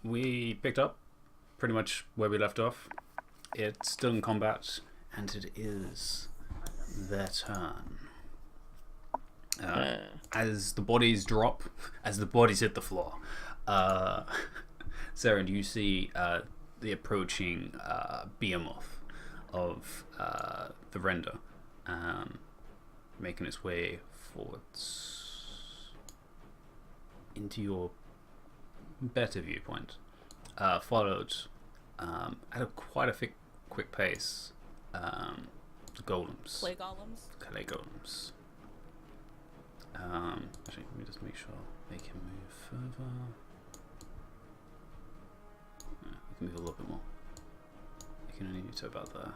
we picked up pretty much where we left off. It's still in combat, and it is their turn. As the bodies drop, as the bodies hit the floor, Sarah, do you see the approaching behemoth of the render making its way forwards into your better viewpoint, followed at quite a quick pace, the golems. Clay golems. Actually, let me just make sure they can move further. Yeah, we can move a little bit more. They can only move to about there.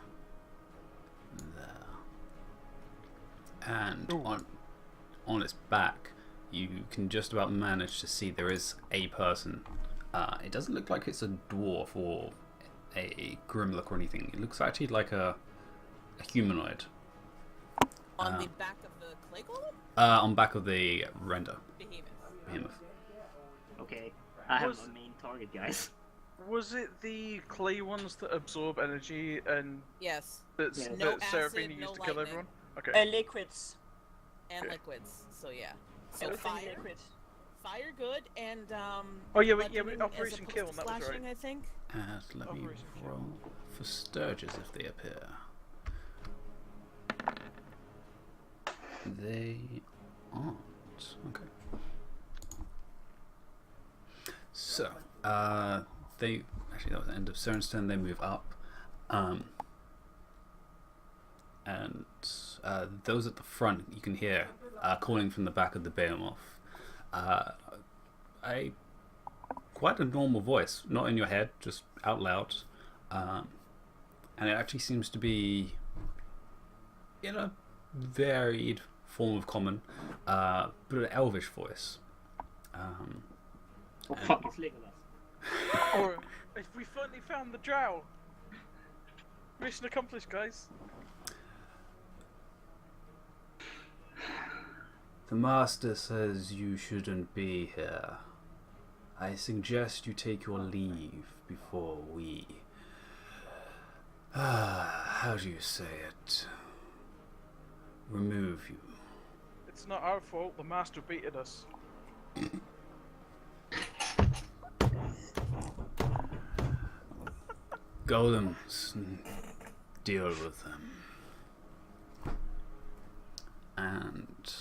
And on its back, you can just about manage to see there is a person. It doesn't look like it's a dwarf or a grimlock or anything. It looks actually like a humanoid. On the back of the clay golem? On back of the render. Behemoth. Okay, I have a main target, guys. Was it the clay ones that absorb energy and Yes. that No Seraphina acid, used no to kill lightning. everyone? Okay. And liquids. And Okay. liquids. So yeah. So Everything fire. liquid. Fire good and Oh yeah, bludgeoning as Operation opposed Kill, to that was slashing, right. I think. And let me Operation Kill. roll for Sturges if they appear. They aren't. Okay. So, they actually that was the end of Seren's turn. They move up, and those at the front you can hear calling from the back of the behemoth. Quite a normal voice, not in your head, just out loud, and it actually seems to be in a varied form of common, but an elvish voice. Oh fuck, it's Legolas. Or if we finally found the drow. Mission accomplished, guys. The master says you shouldn't be here. I suggest you take your leave before we... how do you say it? Remove you. It's not our fault. The master beated us. Golems, deal with them. And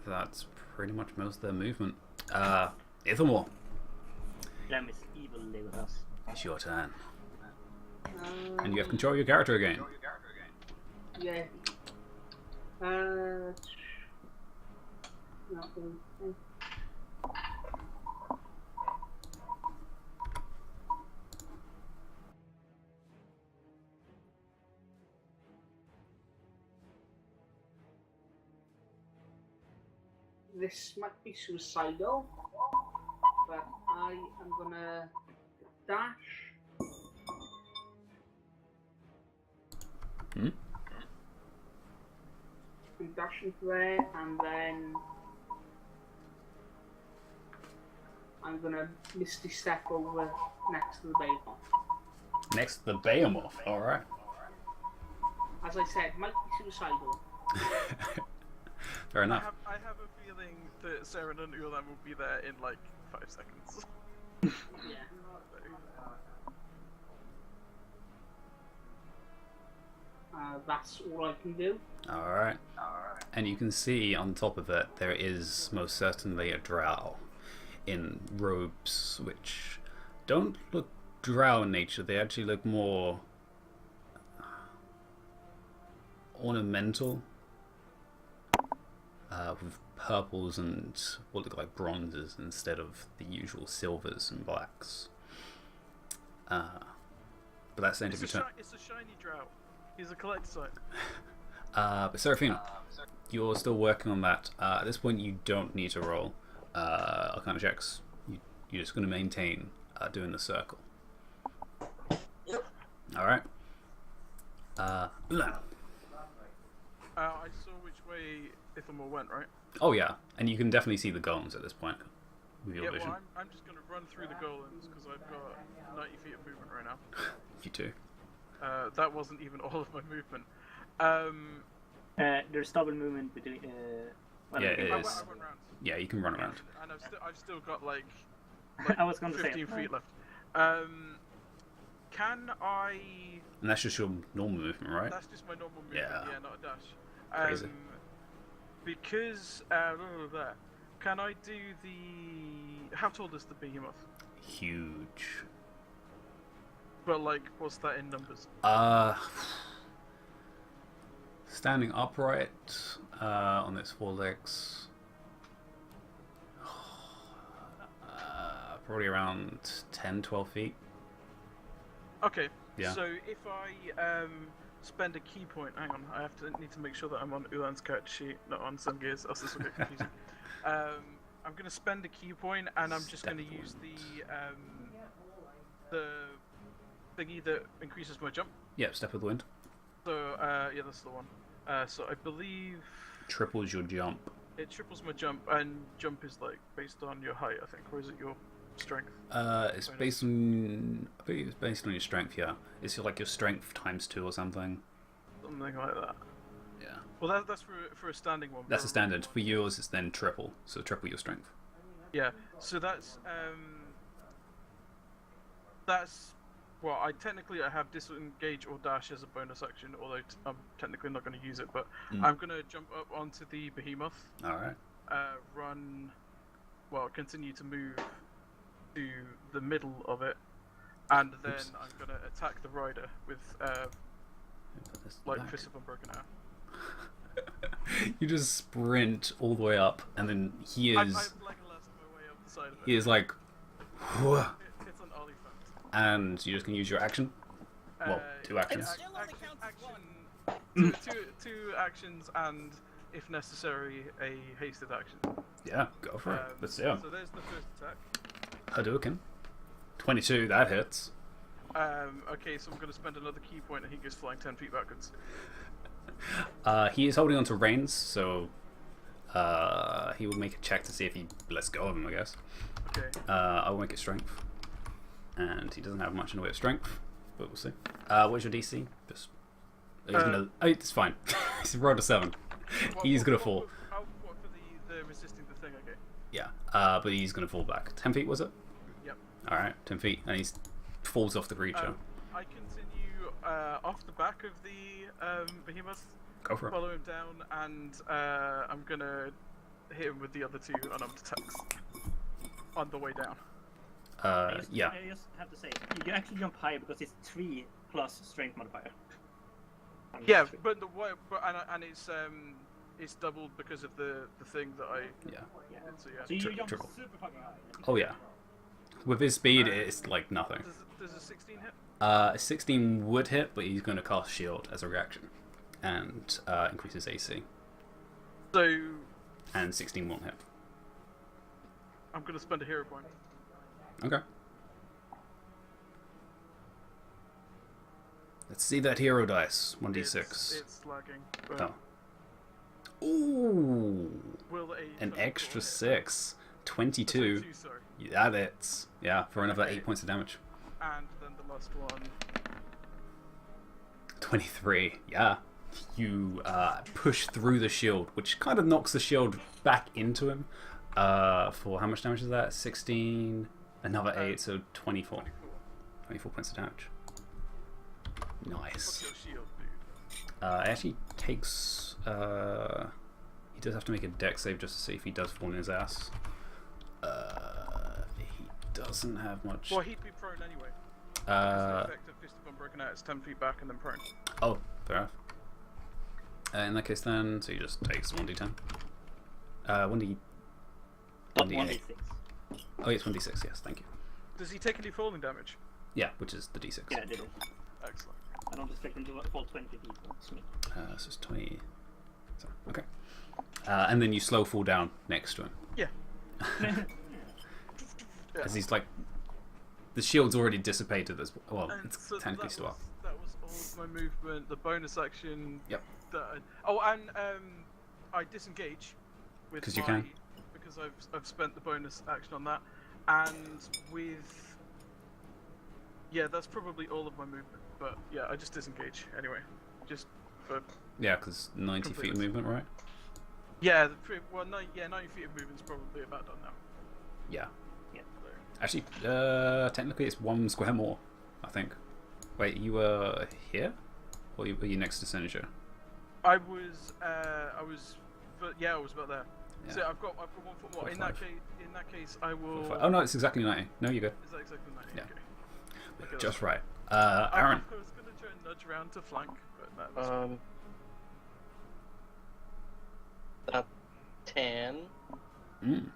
that's pretty much most of their movement. Ithamore, Damn, it's evil Legolas. it's your turn. And you have control of your character again. Yeah. Not doing anything. This might be suicidal, but I am gonna dash. I'm dashing to there, and then I'm gonna misty step over next to the behemoth. Next, the behemoth. Alright. As I said, might be suicidal. Fair enough. I have a feeling that Sarah and Ulan will be there in like 5 seconds. Yeah. That's all I can do. Alright. And you can see on top of it, there is most certainly a drow in robes which don't look drow in nature. They actually look more ornamental, with purples and what look like bronzes instead of the usual silvers and blacks. But that's the end of your turn. It's a shiny drow. He's a collector. But Seraphina, you're still working on that. At this point, you don't need to roll Arcana checks. You're just going to maintain doing the circle. Alright. Ulan. I saw which way Ithamore went, right? Oh, yeah. And you can definitely see the golems at this point. with your Yeah, vision. well, I'm just gonna run through the golems because I've got 90 feet of movement right now. You too. That wasn't even all of my movement. There's double movement between. Yeah, it I is. went round. Yeah, you can run around. And I've still got like I was going to say 15 feet left. Can I? And that's just your normal movement, right? That's just my normal movement. Yeah. Yeah, not a dash. Crazy. Because there. Can I do the? How tall is the behemoth? Huge. But like, what's that in numbers? Standing upright on its four legs. Probably around 10, 12 feet. Okay. Yeah. So if I spend a key point, hang on, need to make sure that I'm on Ulan's character sheet, not on some gears, else this will get confusing. I'm going to spend a key point, and I'm just going to use the thingy that increases my jump. Yeah, step of the wind. So yeah, that's the one. So I believe Triples your jump. it triples my jump, and jump is like based on your height, I think, or is it your strength? It's based on. I think it's based on your strength. Yeah, it's like your strength times 2 or something. Something like that. Yeah. Well, that's for a standing one. That's a standard. For yours, it's then triple. So triple your strength. Yeah. So that's well, I have disengage or dash as a bonus action, although I'm technically not going to use it. But I'm going to jump up onto the behemoth. All right. Run. Well, continue to move to the middle of it, and then I'm going to attack the rider with like Fist of Unbroken Air. You just sprint all the way up, and then he is. I'm Legolas my way up the side of it. He is like. Whoa, It's an ollie front. and you're just gonna use your action. Well, 2 actions. It still only counts as Action, two actions, and if necessary, a hasted action. Yeah, go for it. Let's see. So there's the first attack. Hadouken. 22, that hits. Okay, so I'm going to spend another key point, and he goes flying 10 feet backwards. He is holding onto reins, so he will make a check to see if he lets go of him, I guess. Okay. I will make it strength. And he doesn't have much in the way of strength, but we'll see. What's your DC? Just. He's gonna, it's fine. He's rolled a 7. He's gonna fall. What for the resisting the thing? Okay. Yeah, but he's gonna fall back. 10 feet was it? Yep. Alright, 10 feet. And he falls off the creature. I continue off the back of the behemoth. Go for it. Follow him down, and I'm gonna hit him with the other 2 unarmed attacks on the way down. Yeah. I just have to say, you actually jump higher because it's 3 plus strength modifier. Yeah, but and it's doubled because of the thing that I Yeah. Yeah. did. So yeah. So you jump triple. super fucking high. Oh yeah. With his speed, it's like nothing. Does a 16 hit? 16 would hit, but he's going to cast shield as a reaction, and increases AC. So And 16 won't hit. I'm gonna spend a hero point. Okay. Let's see that hero dice. 1d6. It's lagging. But Oh. Ooh. Will a An 24 extra hit? 6. 22. 22, sorry. Yeah, that's. Yeah, for another 8 points of damage. And then the last one. 23. Yeah. You push through the shield, which kind of knocks the shield back into him. For how much damage is that? 16. Another 8, so 24. 24 points of damage. What's Nice. your shield, dude? It actually takes. He does have to make a dex save just to see if he does fall in his ass. He doesn't have much. Well, he'd be prone anyway. The effect of Fist of Unbroken Out is 10 feet back and then prone. Oh, fair enough. In that case, then, so he just takes 1d10. 1d. Not 1d8. 1d6. Oh, it's 1d6, yes, thank you. Does he take any falling damage? Yeah, which is the d6. Yeah, I did it. Excellent. I don't expect him to fall 20 feet. That's me. So it's 20. So, okay. And then you slow fall down next to him. Yeah. As he's like. The shield's already dissipated as well. And It's so technically that still up. That was all of my movement. The bonus action. Yep. Oh, and I disengage with 'Cause you my, can. because because I've spent the bonus action on that, and with that's probably all of my movement. But yeah, I just disengage anyway, just for Yeah, because 90 feet of Completely. movement, right? yeah. 90 feet of movement's probably about done now. Yeah. Yeah. So, Actually, technically it's 1 square more, I think. Wait, you were here? Or were you next to Senator? I was about there. Yeah. So I've got 1 foot more. In that case, I will. Oh no, it's exactly 90. No, you're good. Is that exactly 90? Yeah. Okay. Just right. I Aaron. was gonna try and nudge around to flank, but no, that's 10, Mm.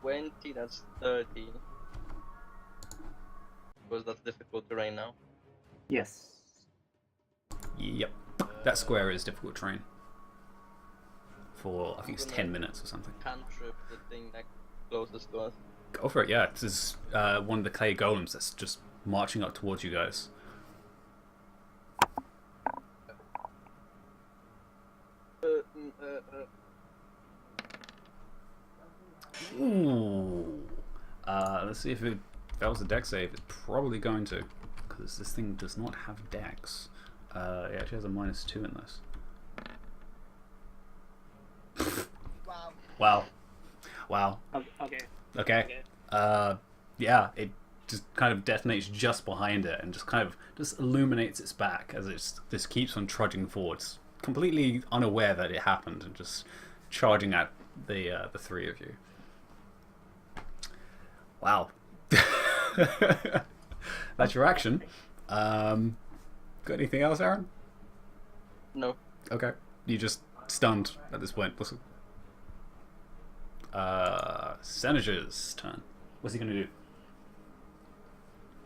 20, that's 30. Because that's difficult terrain now. Yes. Yep. That square is difficult terrain. For, I think it's 10 minutes or something. Cantrip, the thing that closest to us. Go for it, yeah. This is one of the clay golems that's just marching up towards you guys. Ooh. Let's see if it fails the dex save. It's probably going to, because this thing does not have dex. It actually has a -2 in this. Wow. Wow. Wow. Okay. Okay. Yeah, it just kind of detonates just behind it and just kind of just illuminates its back as it just keeps on trudging forwards, completely unaware that it happened and just charging at the 3 of you. Wow. That's your action. Got anything else, Aaron? No. Okay. You just stunned at this point. Listen. Senator's turn. What's he gonna do?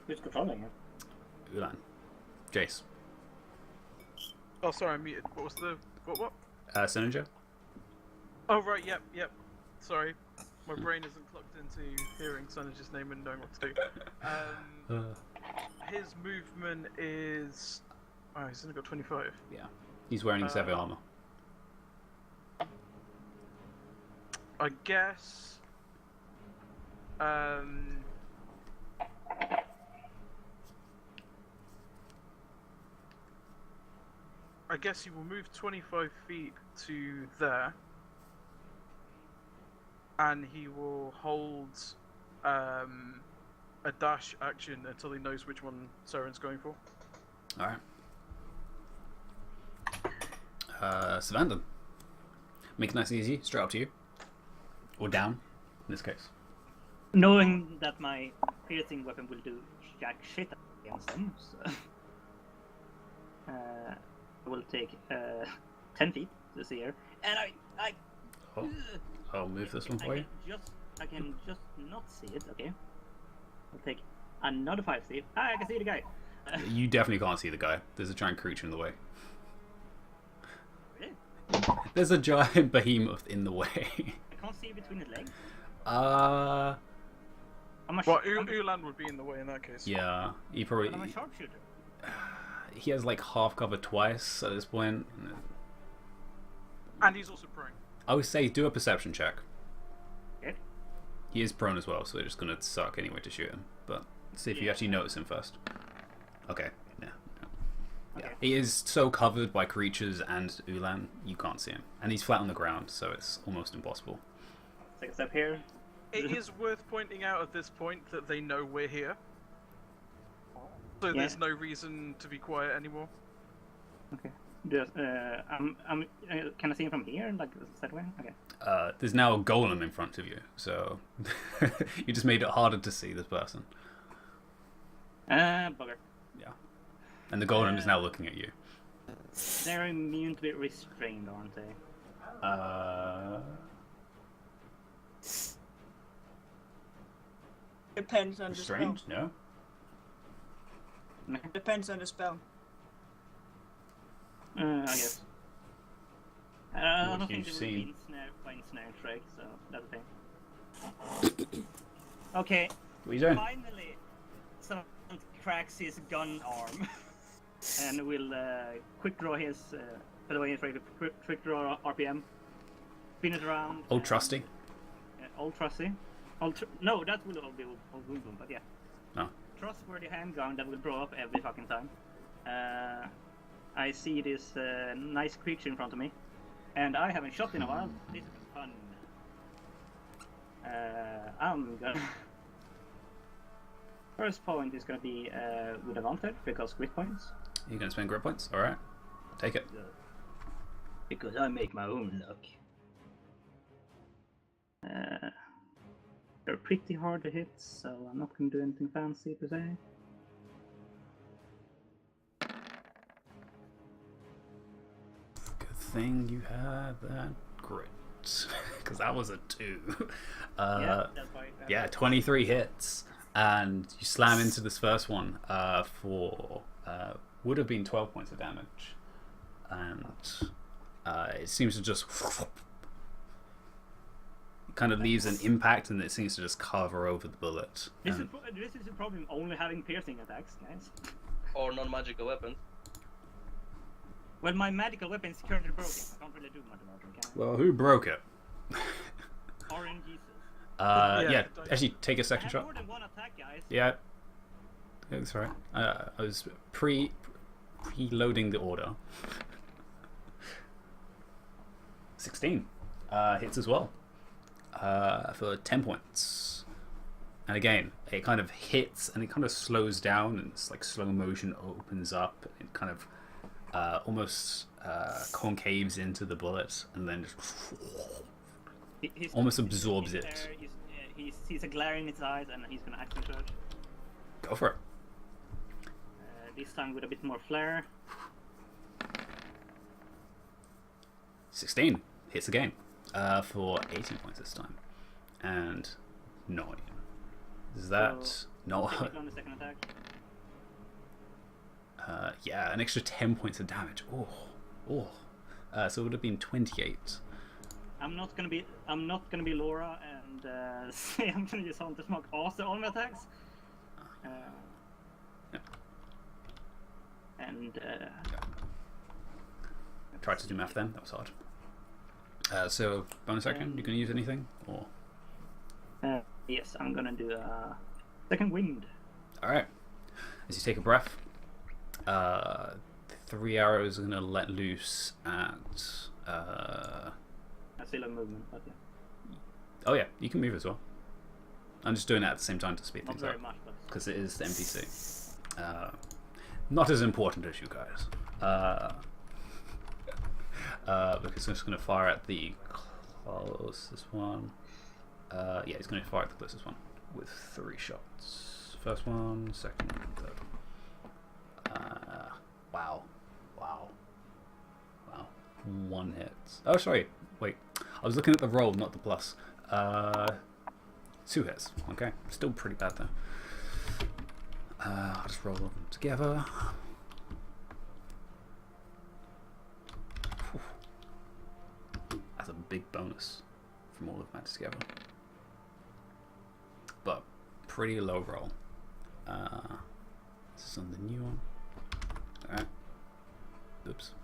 Who's controlling it? Ulan. Jace. Oh, sorry, I'm muted. What was the what? Senator? Oh, right. Yep. Sorry, my brain isn't clocked into hearing Sanage's name and knowing what to do. His movement is. Oh, he's only got 25. Yeah. He's wearing his heavy armor. I guess. I guess he will move 25 feet to there, and he will hold a dash action until he knows which one Seren's going for. Alright. Savandon. Make it nice and easy. Straight up to you. Or down, in this case. Knowing that my piercing weapon will do jack shit against them, so I will take 10 feet to see her, and I Oh, I'll move this one for you. I can just not see it. Okay, I'll take another 5 feet. I can see the guy. You definitely can't see the guy. There's a giant creature in the way. Really? There's a giant behemoth in the way. I can't see between his legs. Uh, I'm a, Well, I'm Ulan would be in the way in that case. yeah. He probably. a sharpshooter. He has like half cover twice at this point. And he's also prone. I would say do a perception check. Okay. He is prone as well, so they're just gonna suck anyway to shoot him. But see if you actually notice him first. Okay. Yeah. Yeah. Okay. He is so covered by creatures and Ulan, you can't see him, and he's flat on the ground, so it's almost impossible. Take a step here. It is worth pointing out at this point that they know we're here. So Yeah. there's no reason to be quiet anymore. Okay. Just, can I see him from here? Like that way? Okay. There's now a golem in front of you, so you just made it harder to see this person. Bugger. Yeah. And the golem is now looking at you. They're immune to be restrained, aren't they? Depends on the spell. Strange, no? Depends on the spell. I guess. I What don't think you've they will be seen. by ensnare trick, so that's a thing. Okay, What are you doing? finally, someone cracks his gun arm, and will quick draw his. By the way, quick draw RPM, spin it around. Oh, and trusty. trusty. No, that will all be old movement, but yeah. Oh. Trustworthy handgun that will blow up every fucking time. I see this nice creature in front of me, and I haven't shot in a while. This is fun. I'm gonna. First point is gonna be with advantage because grit points. You're gonna spend grit points? Alright. Take it. Because I make my own luck. They're pretty hard to hit, so I'm not gonna do anything fancy per se. Good thing you had that grit. Because that was a 2. That's why. Yeah, 23 hits. And you slam into this first one for would have been 12 points of damage. And it seems to just kind of leaves an impact, and it seems to just cover over the bullet. This is the problem only having piercing attacks, guys. Or non-magical weapons. Well, my magical weapon is currently broken. I can't really do much about it, can I? Well, who broke it? RNGesus. Yeah, actually, take a I second have shot. more than one attack, guys. Yeah, that's right. I was preloading the order. 16 hits as well for 10 points. And again, it kind of hits and it kind of slows down, and it's like slow motion opens up. It kind of almost concaves into the bullet, and then just almost absorbs it. He sees a glare in his eyes, and he's gonna action charge. Go for it. This time with a bit more flair. 16 hits again for 18 points this time, and 9. Is that So, no? Take it on the second attack. Yeah, an extra 10 points of damage. So it would have been 28. I'm not gonna be Laura and say I'm gonna use Hunter Smoke after all my attacks. And I tried to do math then. That was hard. So bonus action. You gonna use anything or? yes, I'm gonna do a second wind. All right. As you take a breath, 3 arrows are gonna let loose at. I still have movement, but yeah. Oh yeah, you can move as well. I'm just doing it at the same time to speed Not things very up much, but because it is the NPC. Not as important as you guys. Because I'm just going to fire at the closest one. Yeah, he's going to fire at the closest one with 3 shots. First one, second, third. Wow. 1 hit. Oh, sorry. Wait. I was looking at the roll, not the plus. 2 hits. Okay. Still pretty bad though. I'll just roll them together. Whew. That's a big bonus from all of that together. But pretty low roll. This is on the new one. Alright. Oops.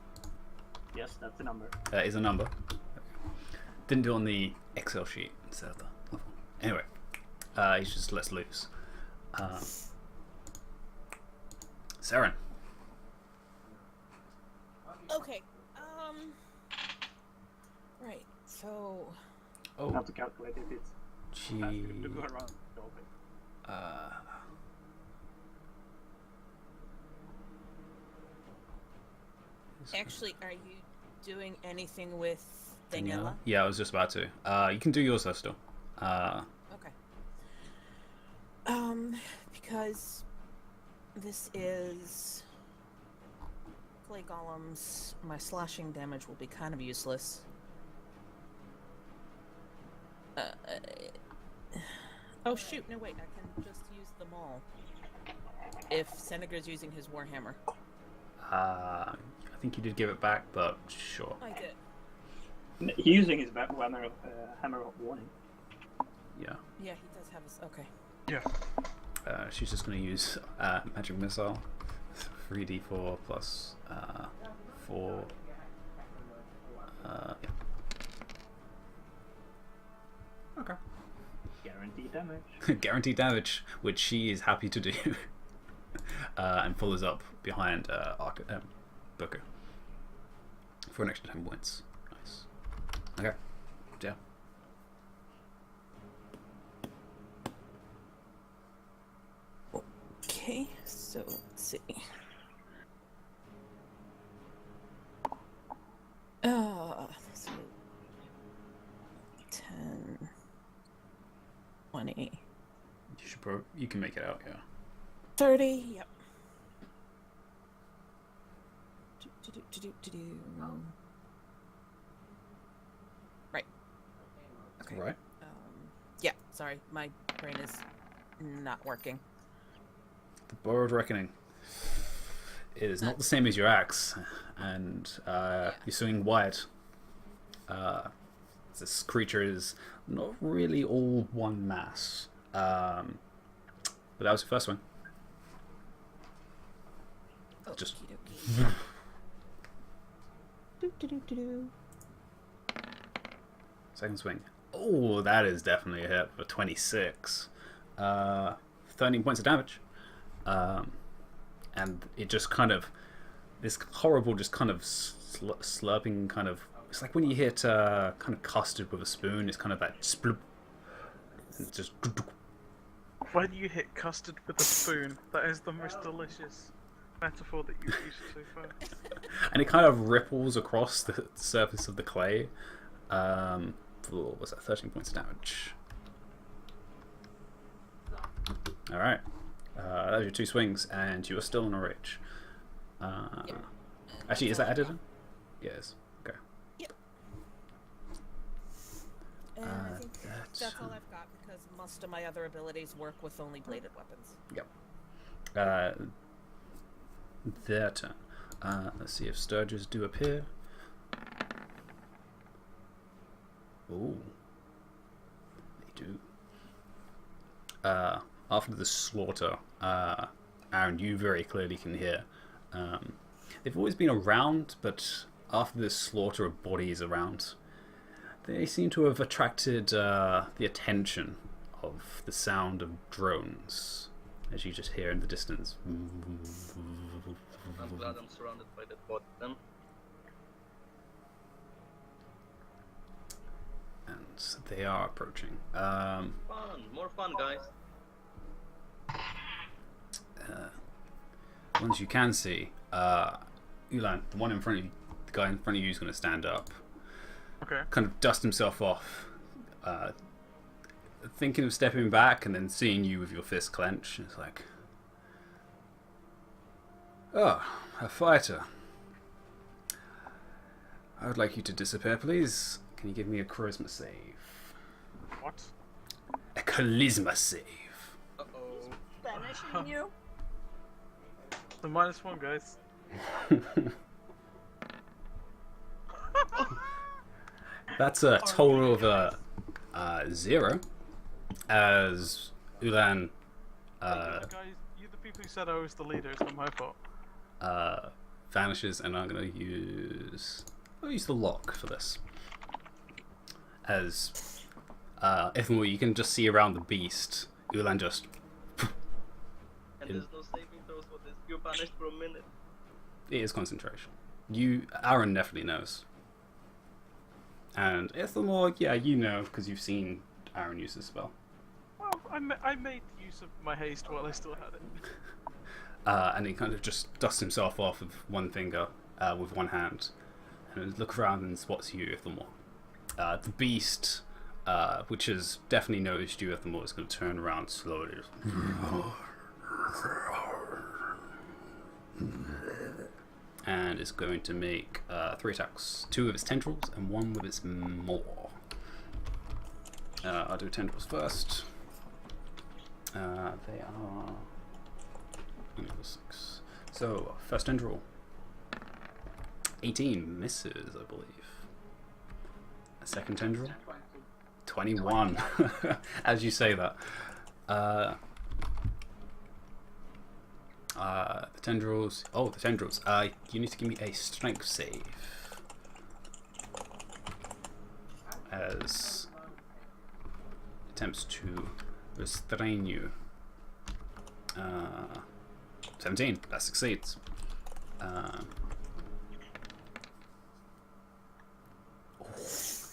yes, that's the number. That is a number. Didn't do it on the Excel sheet instead of the level. Anyway, he just lets loose. Saren. Okay. Right. So. I Oh, have to calculate if it's faster to go around the open. Actually, are you doing anything with Daniela? Daniela? Yeah, I was just about to. You can do yours though still. Okay. Because this is clay golems, my slashing damage will be kind of useless. Oh shoot! No wait, I can just use them all. If Senegar's using his warhammer. I think you did give it back, but sure. I did. He's using his hammer of warning. Yeah. Yeah, he does have his. Okay. Yeah. She's just going to use magic missile, 3d4 plus 4. Yeah. Okay. Guaranteed damage. Guaranteed damage, which she is happy to do. And follows up behind Booker for an extra 10 points. Nice. Okay. Yeah. Okay, so let's see. So 10, 20, You can make it out, yeah. 30, yep. Right. Okay. Right. Yeah, sorry, my brain is not working. The Borrowed Reckoning. It is not the same as your axe, and you're swinging wide. This creature is not really all one mass. But that was the first one. Just second swing. Oh, that is definitely a hit for 26. 13 points of damage. And it just kind of, this horrible, just kind of slurping kind of, it's like when you hit kind of custard with a spoon, it's kind of that sploop. It's just. When you hit custard with a spoon, that is the most delicious metaphor that you've used so far. And it kind of ripples across the surface of the clay. For, what's that, 13 points of damage. Alright. That was your 2 swings, and you are still in a rage. Actually, is that added in? Yes. Okay. Yep. And I think that's all I've got because most of my other abilities work with only bladed weapons. Yep. Their turn. Let's see if Sturges do appear. Ooh. They do. After the slaughter, Aaron, you very clearly can hear. They've always been around, but after this slaughter of bodies around, they seem to have attracted the attention of the sound of drones, as you just hear in the distance. I'm glad I'm surrounded by that bot then. And they are approaching. Fun, more fun, guys. Ones you can see, Ulan, the one in front of you, the guy in front of you is going to stand up. Okay. Kind of dust himself off, thinking of stepping back, and then seeing you with your fist clenched. It's like, oh, a fighter. I would like you to disappear, please. Can you give me a charisma save? What? A charisma save. Uh-oh. Banishing you? The -1, guys. That's a total of 0. As Ulan Guys, you the people who said I was the leader. It's not my fault. vanishes, and I'm going to use... I'll use the lock for this. As Ithamore, you can just see around the beast, Ulan just... And there's no saving throws for this. You're banished for a minute. It is concentration. Aaron definitely knows. And Ithamore, yeah, you know, because you've seen Aaron use this spell. Well, I made use of my haste while I still had it. And he kind of just dusts himself off with one finger, with one hand, and looks around and spots you, Ithamore. The beast, which has definitely noticed you, Ithamore, is going to turn around slowly. And is going to make 3 attacks. 2 with its tendrils and 1 with its maw. I'll do tendrils first. They are... 6. So, first tendril. 18 misses, I believe. A second tendril. 21. As you say that. The tendrils. Oh, the tendrils. You need to give me a strength save. As attempts to restrain you. 17, that succeeds.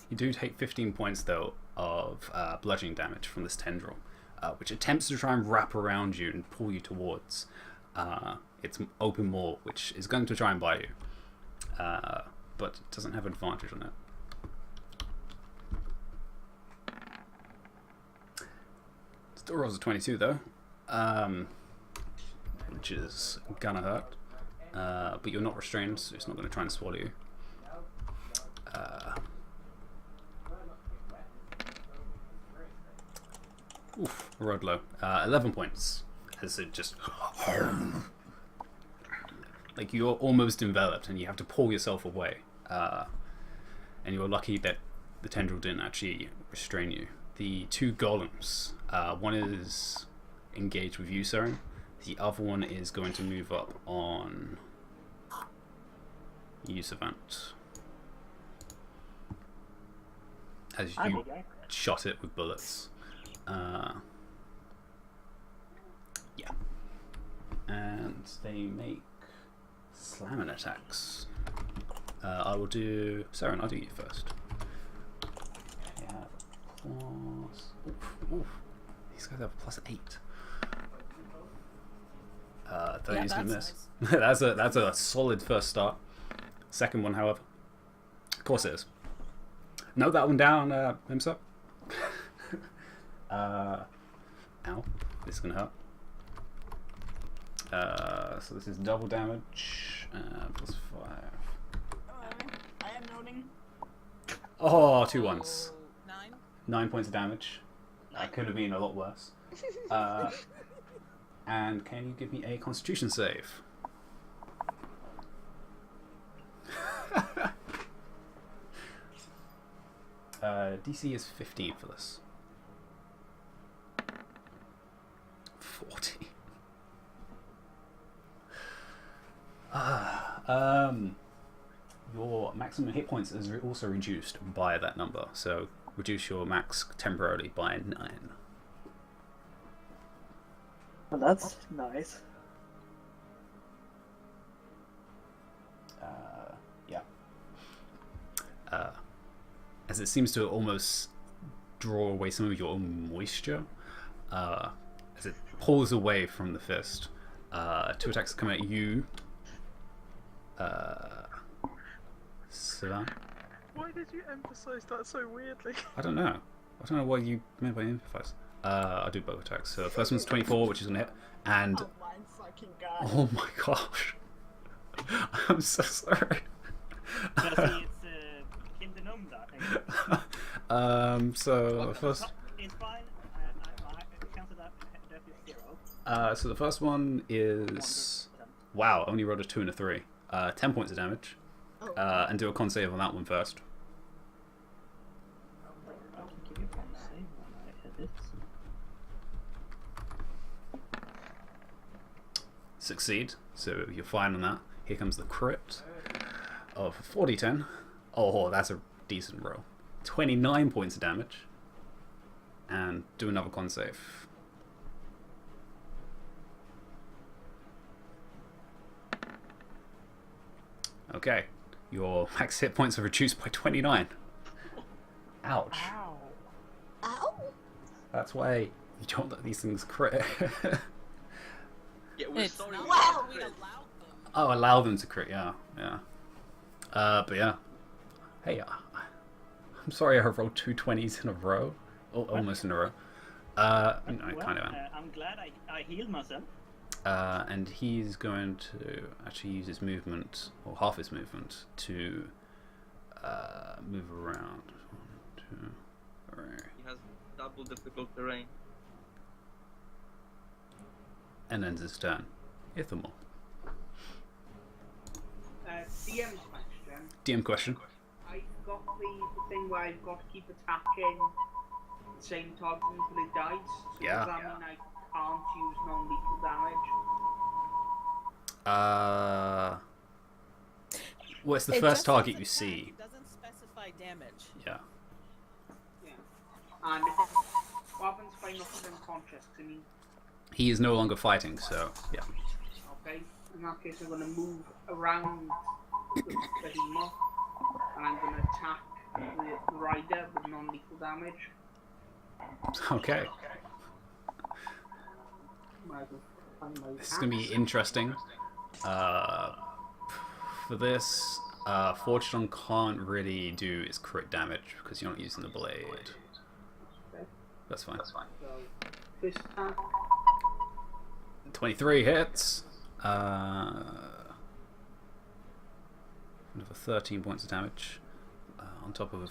You do take 15 points though of bludgeoning damage from this tendril, which attempts to try and wrap around you and pull you towards its open maw, which is going to try and bite you, but it doesn't have advantage on it. Still rolls a 22 though, which is gonna hurt, but you're not restrained, so it's not going to try and swallow you. Oof, rolled low. 11 points. As it just... like you're almost enveloped and you have to pull yourself away. And you're lucky that the tendril didn't actually restrain you. The two golems, one is engaged with you, Saren. The other one is going to move up on you, Savant. As you shot it with bullets. Yeah. And they make slamming attacks. I will do... Saren, I'll do you first. They have plus... Oof. These guys have a +8. 30's gonna miss. Nice. that's a solid first start. Second one, however. Of course it is. Note that one down, Imsa. Ow. This is gonna hurt. So this is double damage, +5. I am noting. Oh, 2 ones. 9. 9 points of damage. That could have been a lot worse. And can you give me a Constitution save? DC is 15 for this. 40. Your maximum hit points is also reduced by that number, so reduce your max temporarily by 9. Well, that's nice. Yeah. As it seems to almost draw away some of your own moisture, as it pulls away from the fist. 2 attacks come at you. Savant? Why did you emphasize that so weirdly? I don't know. I don't know what you meant by emphasize. I'll do both attacks. So the first one's 24, which is gonna hit, and Oh my fucking god. oh my gosh, I'm so sorry. But see, it's Kim the Gnome that. So the first. It's fine. I counted that is 0. So the first one is wow. Only rolled a 2 and a 3. 10 points of damage. Oh. And do a con save on that one first. I can give you one save when I hit it. Succeed. So you're fine on that. Here comes the crit of 40-10. Oh, that's a decent roll. 29 points of damage. And do another con save. Okay. Your max hit points are reduced by 29. Ouch. Ow. Ow! That's why you don't let these things crit. Yeah, we're It's sorry. not we wow, we crit. allowed them. Oh, allow them to crit, yeah. But yeah. Hey, I'm sorry I rolled 2 20s in a row. Almost in a row. No, kind of am. I'm glad I healed myself. And he's going to actually use his movement, or half his movement, to move around. 1, 2, 3. He has double difficult terrain. And ends his turn. Ithamor. DM's question. DM question. I've got the thing where I've got to keep attacking the same target until it dies. So Yeah. does that mean I can't use non-lethal damage? Well, it's the It first just target says you attack, see. It doesn't specify damage. Yeah. Yeah. And if unconscious. I mean, He is no longer fighting, so yeah. okay. In that case, I'm gonna move around the behemoth, and I'm gonna attack the rider with non-lethal damage. Okay. This is gonna be interesting. For this, Fortune can't really do its crit damage because you're not using the blade. Okay. That's fine. So, first attack. 23 hits. Another 13 points of damage on top of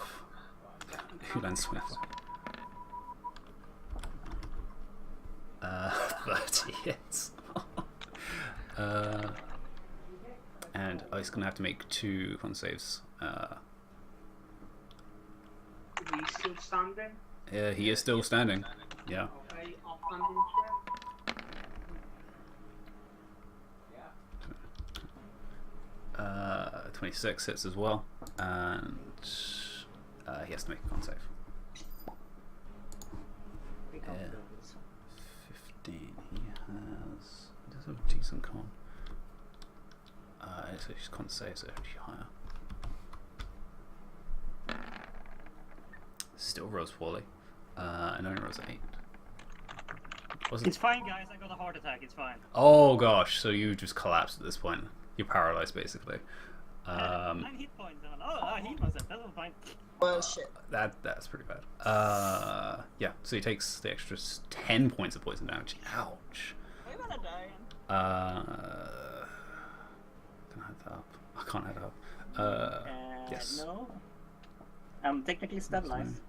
Hulan Smith. 30 hits. And he's going to have to make 2 con saves. Is he still standing? He is still standing. Yeah. Okay, offhand into him. 26 hits as well. And he has to make a con save. 15. He does have a decent con. So his con saves are actually higher. Still rolls poorly. And only rolls an 8. It's fine, guys. I got a heart attack. It's fine. Oh gosh, so you just collapsed at this point. You're paralyzed basically. 9 hit points. I healed myself. That was fine. Well, shit. That's pretty bad. Yeah, so he takes the extra 10 points of poison damage. Ouch. We're gonna die. Can I add that up? I can't add it up. Yes. No. I'm technically stabilized.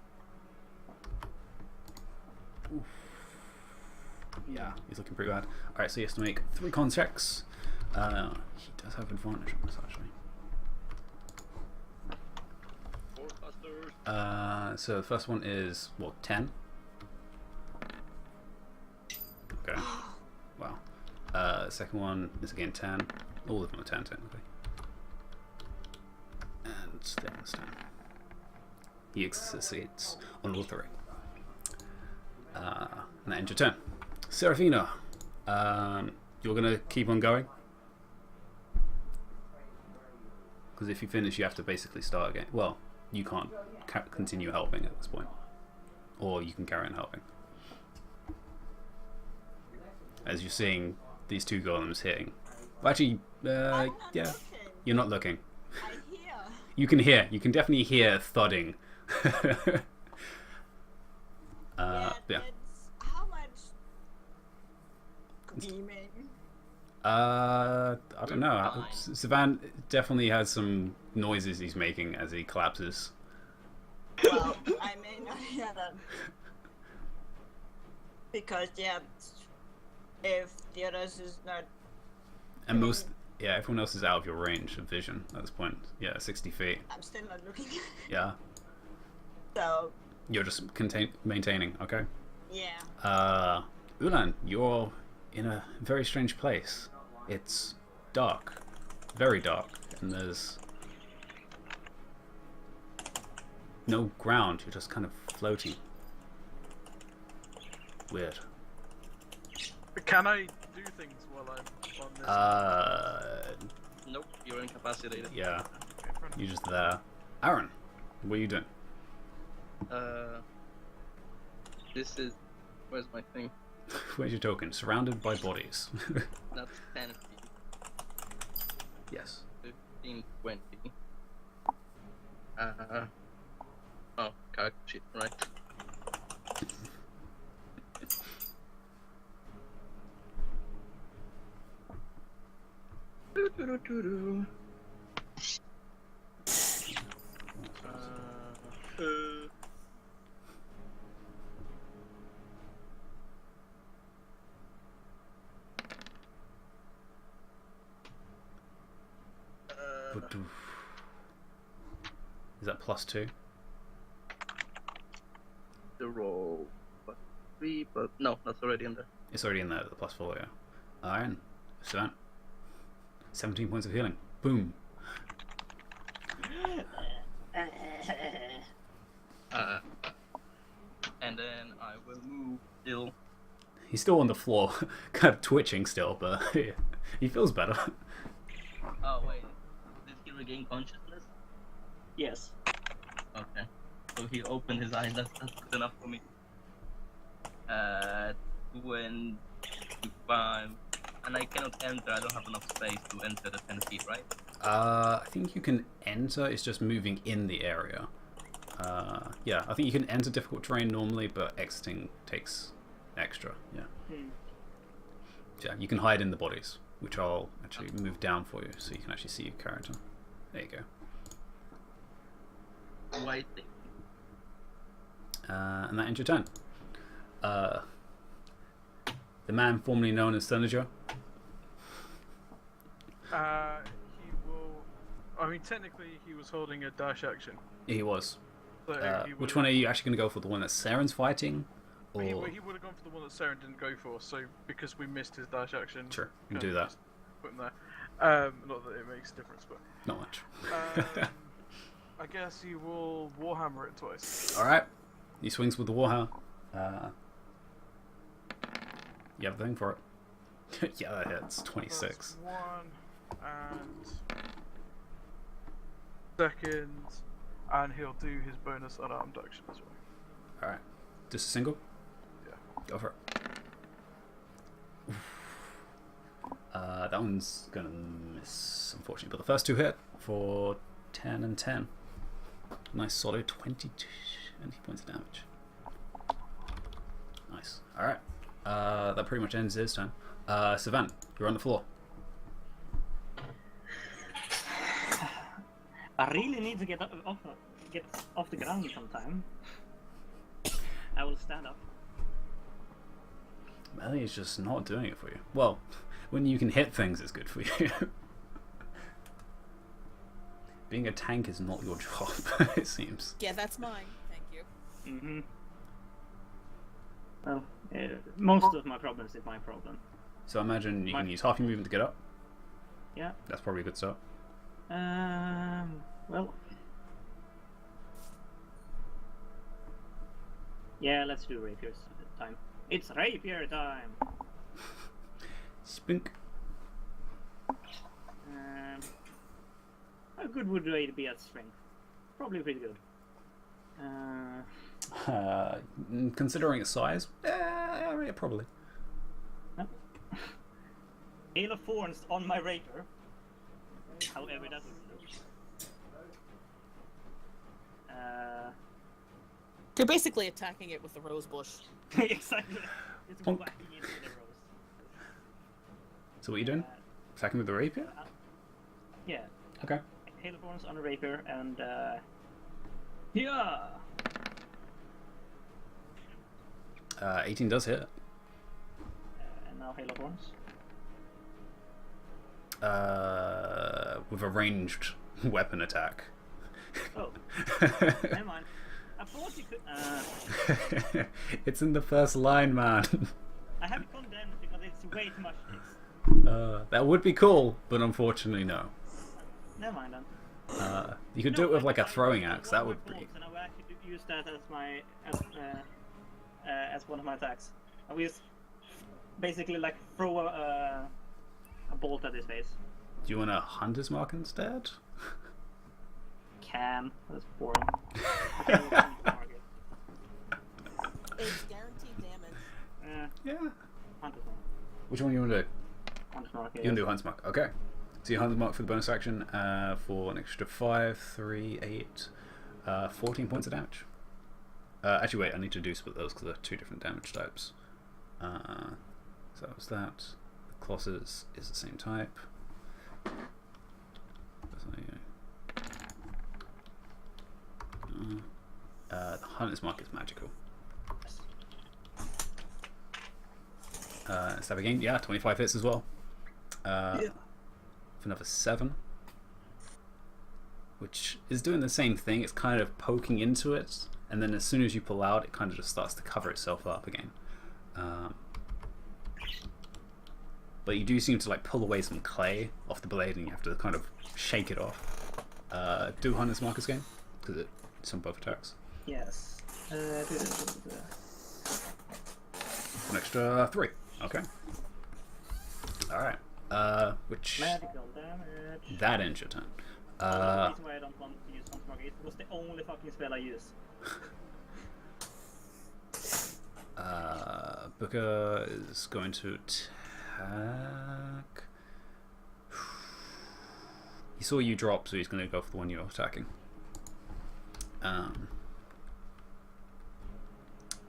Oof. Yeah, he's looking pretty bad. Alright, so he has to make 3 con checks. He does have advantage on this actually. So the first one is, what, 10? Okay. Wow. Second one is again 10. All of them are 10 technically. And the other one's 10. He succeeds on all 3. And that ends your turn. Serafina, you're going to keep on going? Because if you finish, you have to basically start again. Well, you can't continue helping at this point. Or you can carry on helping. As you're seeing these 2 golems hitting. Well, actually, yeah, looking. you're not looking. I hear. You can hear. You can definitely hear thudding. Yeah. That's how much demon? I don't know. Savan definitely has some noises he's making as he collapses. Well, I may not hear them. Because, yeah, if the others is not... And everyone else is out of your range of vision at this point. Yeah, 60 feet. I'm still not looking. Yeah. So, You're just maintaining, okay? yeah. Ulan, you're in a very strange place. It's dark. Very dark. And there's no ground. You're just kind of floating. Weird. Can I do things while I'm on this? Nope, you're incapacitated. Yeah. You're just there. Aaron, what are you doing? This is... Where's my thing? Where's your token? Surrounded by bodies. That's 10 feet. Yes. 15, 20. Oh, character sheet, right. Doo-doo-doo-doo-doo. Is that +2? The roll. But 3, but no, that's already in there. It's already in there, the +4, yeah. Iron. So 17 points of healing. Boom. And then I will move still He's still on the floor, kind of twitching still, but he feels better. Oh wait, did he regain consciousness? Yes. Okay. So he opened his eyes. That's good enough for me. 25, and I cannot enter. I don't have enough space to enter the 10 feet, right? I think you can enter. It's just moving in the area. Yeah, I think you can enter difficult terrain normally, but exiting takes extra. Yeah. Yeah, you can hide in the bodies, which I'll actually move down for you, so you can actually see your character. There you go. White thing. And that ends your turn. The man formerly known as Senator. He will. I mean, technically, he was holding a dash action. He was. So Which one are you actually going to go for? The one that Saren's fighting? Or... He would have gone for the one that Saren didn't go for, so because we missed his dash action. Sure, you can do that. Put him there. Not that it makes a difference, but. Not much. I guess he will Warhammer it twice. Alright. He swings with the Warhammer. You have the thing for it. Yeah, that hits. 26. That's one, and second, and he'll do his bonus unarmed action as well. Alright. Just a single? Yeah. Go for it. That one's gonna miss, unfortunately. But the first two hit for 10 and 10. Nice solid 20 points of damage. Nice. Alright. That pretty much ends his turn. Savant, you're on the floor. I really need to get off the ground sometime. I will stand up. Melee is just not doing it for you. Well, when you can hit things, it's good for you. Being a tank is not your job, it seems. Yeah, that's mine. Thank you. Well, most of my problems is my problem. So I imagine you can use half your movement to get up. Yeah. That's probably a good start. Well. Yeah, let's do rapiers time. It's rapier time! Spink. How good would they be at strength? Probably pretty good. Considering its size, yeah, probably. Hail of Thorns on my rapier. However that would look. You're basically attacking it with the rose bush. Exactly. It's Bonk. whacking into the rose. So what are you doing? Attacking with the rapier? Yeah. Okay. Hail of Thorns on a rapier and yeah. 18 does hit. And now Hail of Thorns. With a ranged weapon attack. Oh. Never mind. I thought you could. It's in the first line, man. I have it condemned because it's way too much hits. That would be cool, but unfortunately, no. Never mind then. You could do it with like a throwing axe. That would be. And I will actually use that as my as one of my attacks. I will just basically like throw a bolt at his face. Do you want a hunter's mark instead? Can. That's boring. It's guaranteed damage. Yeah. Hunter's Mark. Which one do you want to do? Hunter's Mark, You can do hunter's mark. Okay. So your hunter's mark for the bonus action for an extra 5, 3, 8, 14 points of damage. Actually, wait. I need to do split those because they're two different damage types. So that was that. The Colossus is the same type. The hunter's mark is magical. Stab again. Yeah, 25 hits as well. For another 7. Which is doing the same thing. It's kind of poking into it, and then as soon as you pull out, it kind of just starts to cover itself up again. But you do seem to like pull away some clay off the blade, and you have to kind of shake it off. Do Hunter's Markers game because it's on both attacks. Yes. an extra 3. Okay. Alright. Which... Magical damage. That ends your turn. The reason why I don't want to use Phantom is because the only fucking spell I use. Booker is going to attack. He saw you drop, so he's going to go for the one you're attacking.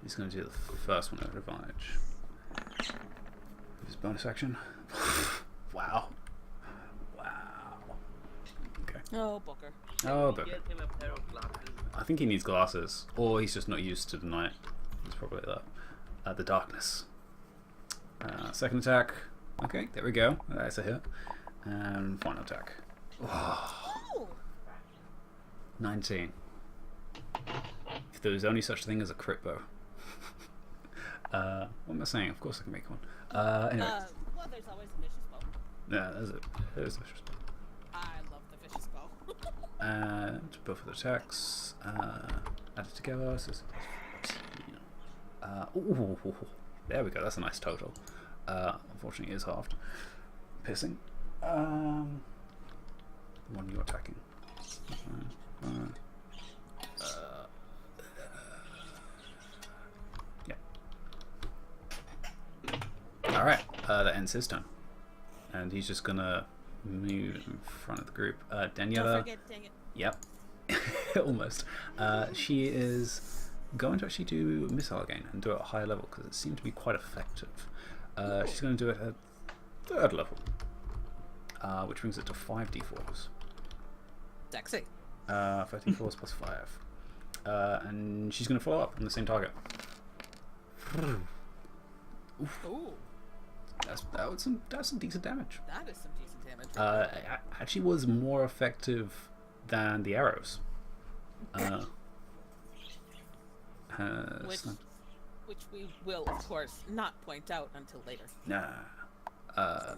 He's going to do the first one at advantage. His bonus action. Wow. Okay. Oh, Booker. Oh, Get Booker. him a pair of glasses. I think he needs glasses, or he's just not used to the night. It's probably that. The darkness. Second attack. Okay, there we go. That's a hit. And final attack. Oh, 19. If there was only such a thing as a crit bow. What am I saying? Of course I can make one. Anyway. Well, there's always a vicious bow. Yeah, there's a vicious bow. I love the vicious bow. And both of the attacks added together. So it's 14. Ooh, there we go. That's a nice total. Unfortunately, it is halved. Piercing. The one you're attacking. Yeah. All right. That ends his turn, and he's just gonna move in front of the group. Daniela. Don't forget, dang it. Yep. Almost. She is going to actually do missile again and do it at a higher level because it seemed to be quite effective. She's going to do it at 3rd level, which brings it to 5d4s. Sexy. 5d4s plus 5. And she's going to follow up on the same target. Ooh, That was some decent damage. that is some decent damage. Actually was more effective than the arrows. Which we will, of course, not point out until later. Nah.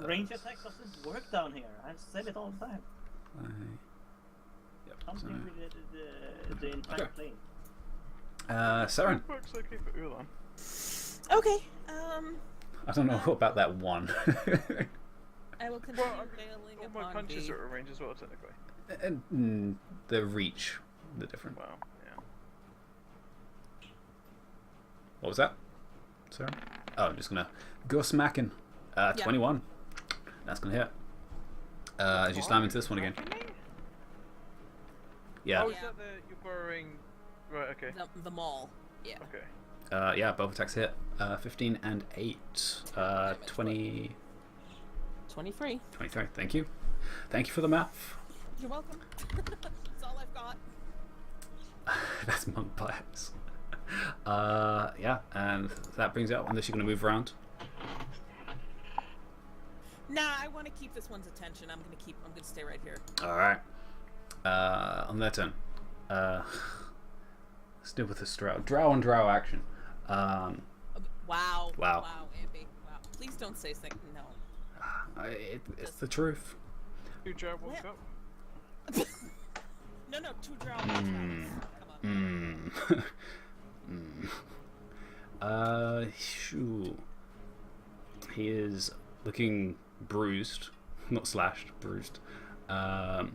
Range attack doesn't work down here. I say it all the time. Yep. Something with the entire Okay. plane. Saren. Works okay for Ulan. Okay. I don't know about that one. I will continue Well, failing all my upon punches the... are at range as well, technically. And the reach, the different. Wow, yeah. What was that? Sorry. Oh, I'm just gonna go smacking. 21. That's gonna hit. As you slam into this one again. Yeah. Oh, is that you're borrowing? Right. Okay. The mall. Yeah. Okay. Yeah. Both attacks hit. 15 and 8. 20. 23. 23. Thank you. Thank you for the math. You're welcome. That's all I've got. That's monk bias. Yeah, and that brings it up. Unless you're gonna move around. Nah, I want to keep this one's attention. I'm gonna stay right here. All right. On their turn. Let's deal with this drow on drow action. Wow. Wow. Wow, Ampy. Wow. Please don't say something. No. It's the truth. 2 jab, 1 Yeah. cup. No, 2 drow. Come on. Shoo. He is looking bruised, not slashed, bruised. But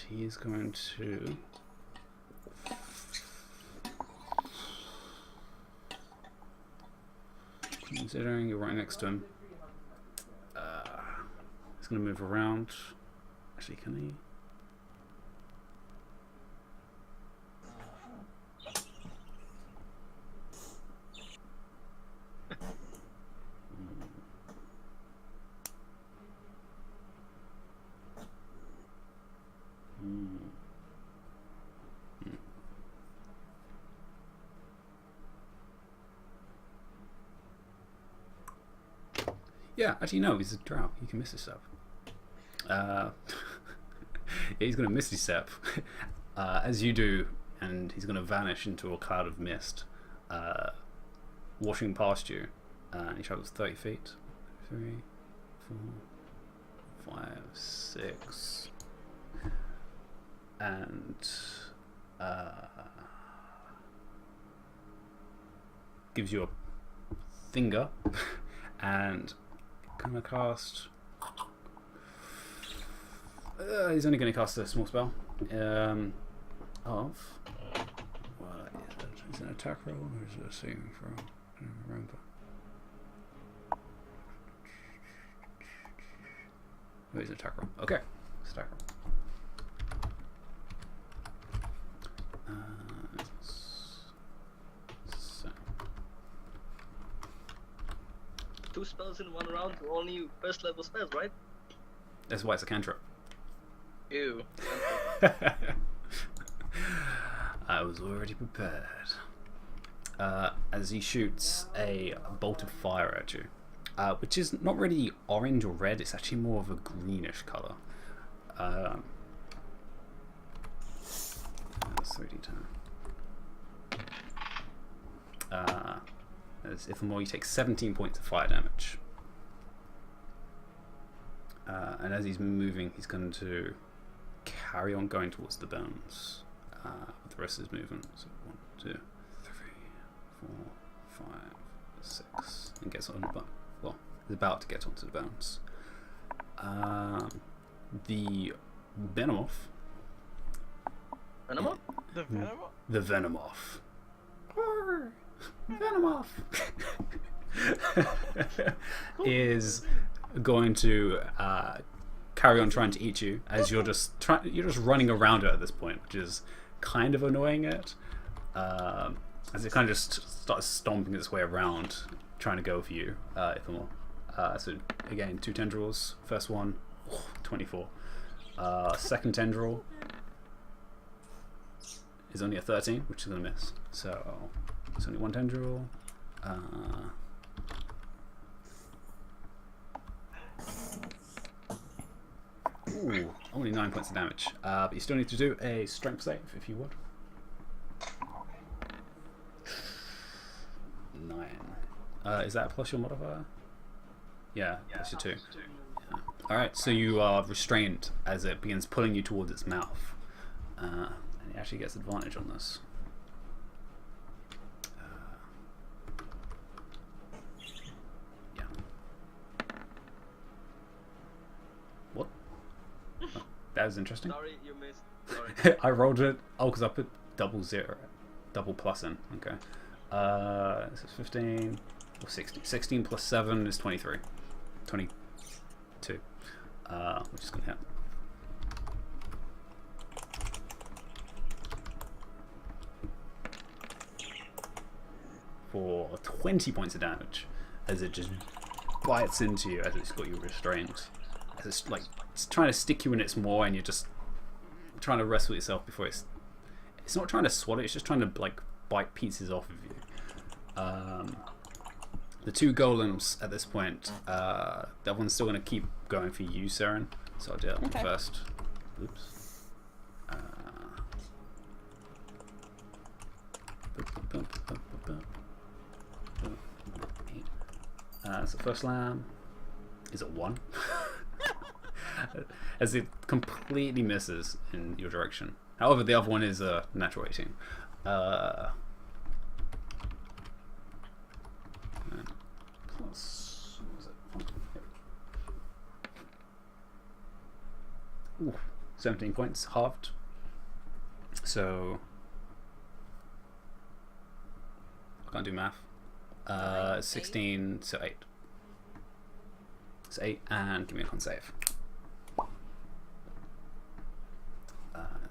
he is going to. Considering you're right next to him, he's going to move around. Actually, can he? Yeah, actually no, he's a drow. He can miss his step. Yeah, he's going to miss his step, as you do, and he's going to vanish into a cloud of mist, washing past you. And he travels 30 feet. 3, 4, 5, 6. And gives you a finger and gonna cast. He's only gonna cast a small spell. Of. What is it? Is it an attack roll or is it a saving throw? I don't remember. Oh, it's an attack roll. Okay, it's attack roll. So. 2 spells in 1 round, only first level spells, right? That's why it's a cantrip. Ew. I was already prepared. As he shoots a bolt of fire at you, which is not really orange or red, it's actually more of a greenish color. That's 3d10. As Ithamore, you take 17 points of fire damage. And as he's moving, he's going to carry on going towards the bones with the rest of his movement. So 1, 2, 3, 4, 5, 6, and gets on. Well, he's about to get onto the bones. The Venomoth. Venomorph? The Venom? The Venomoth. Venomoth is going to carry on trying to eat you as you're just running around it at this point, which is kind of annoying it. As it kind of just starts stomping its way around, trying to go for you, Ithamore. So again, 2 tendrils. First one, 24. Second tendril is only a 13, which is going to miss. So it's only 1 tendril. Ooh, only 9 points of damage. But you still need to do a strength save, if you would. 9. Is that plus your modifier? Yeah, that's your 2. Yeah. Alright, so you are restrained as it begins pulling you towards its mouth. And it actually gets advantage on this. Yeah. What? Oh, that was interesting. Sorry, you missed. Sorry. I rolled it. Oh, because I put double plus in. Okay. This is 15 or 16. 16 plus 7 is 23. 22. Which is going to hit. For 20 points of damage as it just bites into you as it's got you restrained. As it's trying to stick you in its maw and you're just trying to wrestle yourself before it's not trying to swallow, it's just trying to bite pieces off of you. The 2 golems at this point, that one's still going to keep going for you, Saren. So I'll do that one first. Oops. So first lamb is a 1. As it completely misses in your direction. However, the other one is a natural 18. Plus, what was it? Ooh, 17 points, halved. So, I can't do math. 16, so 8. So 8, and give me a con save.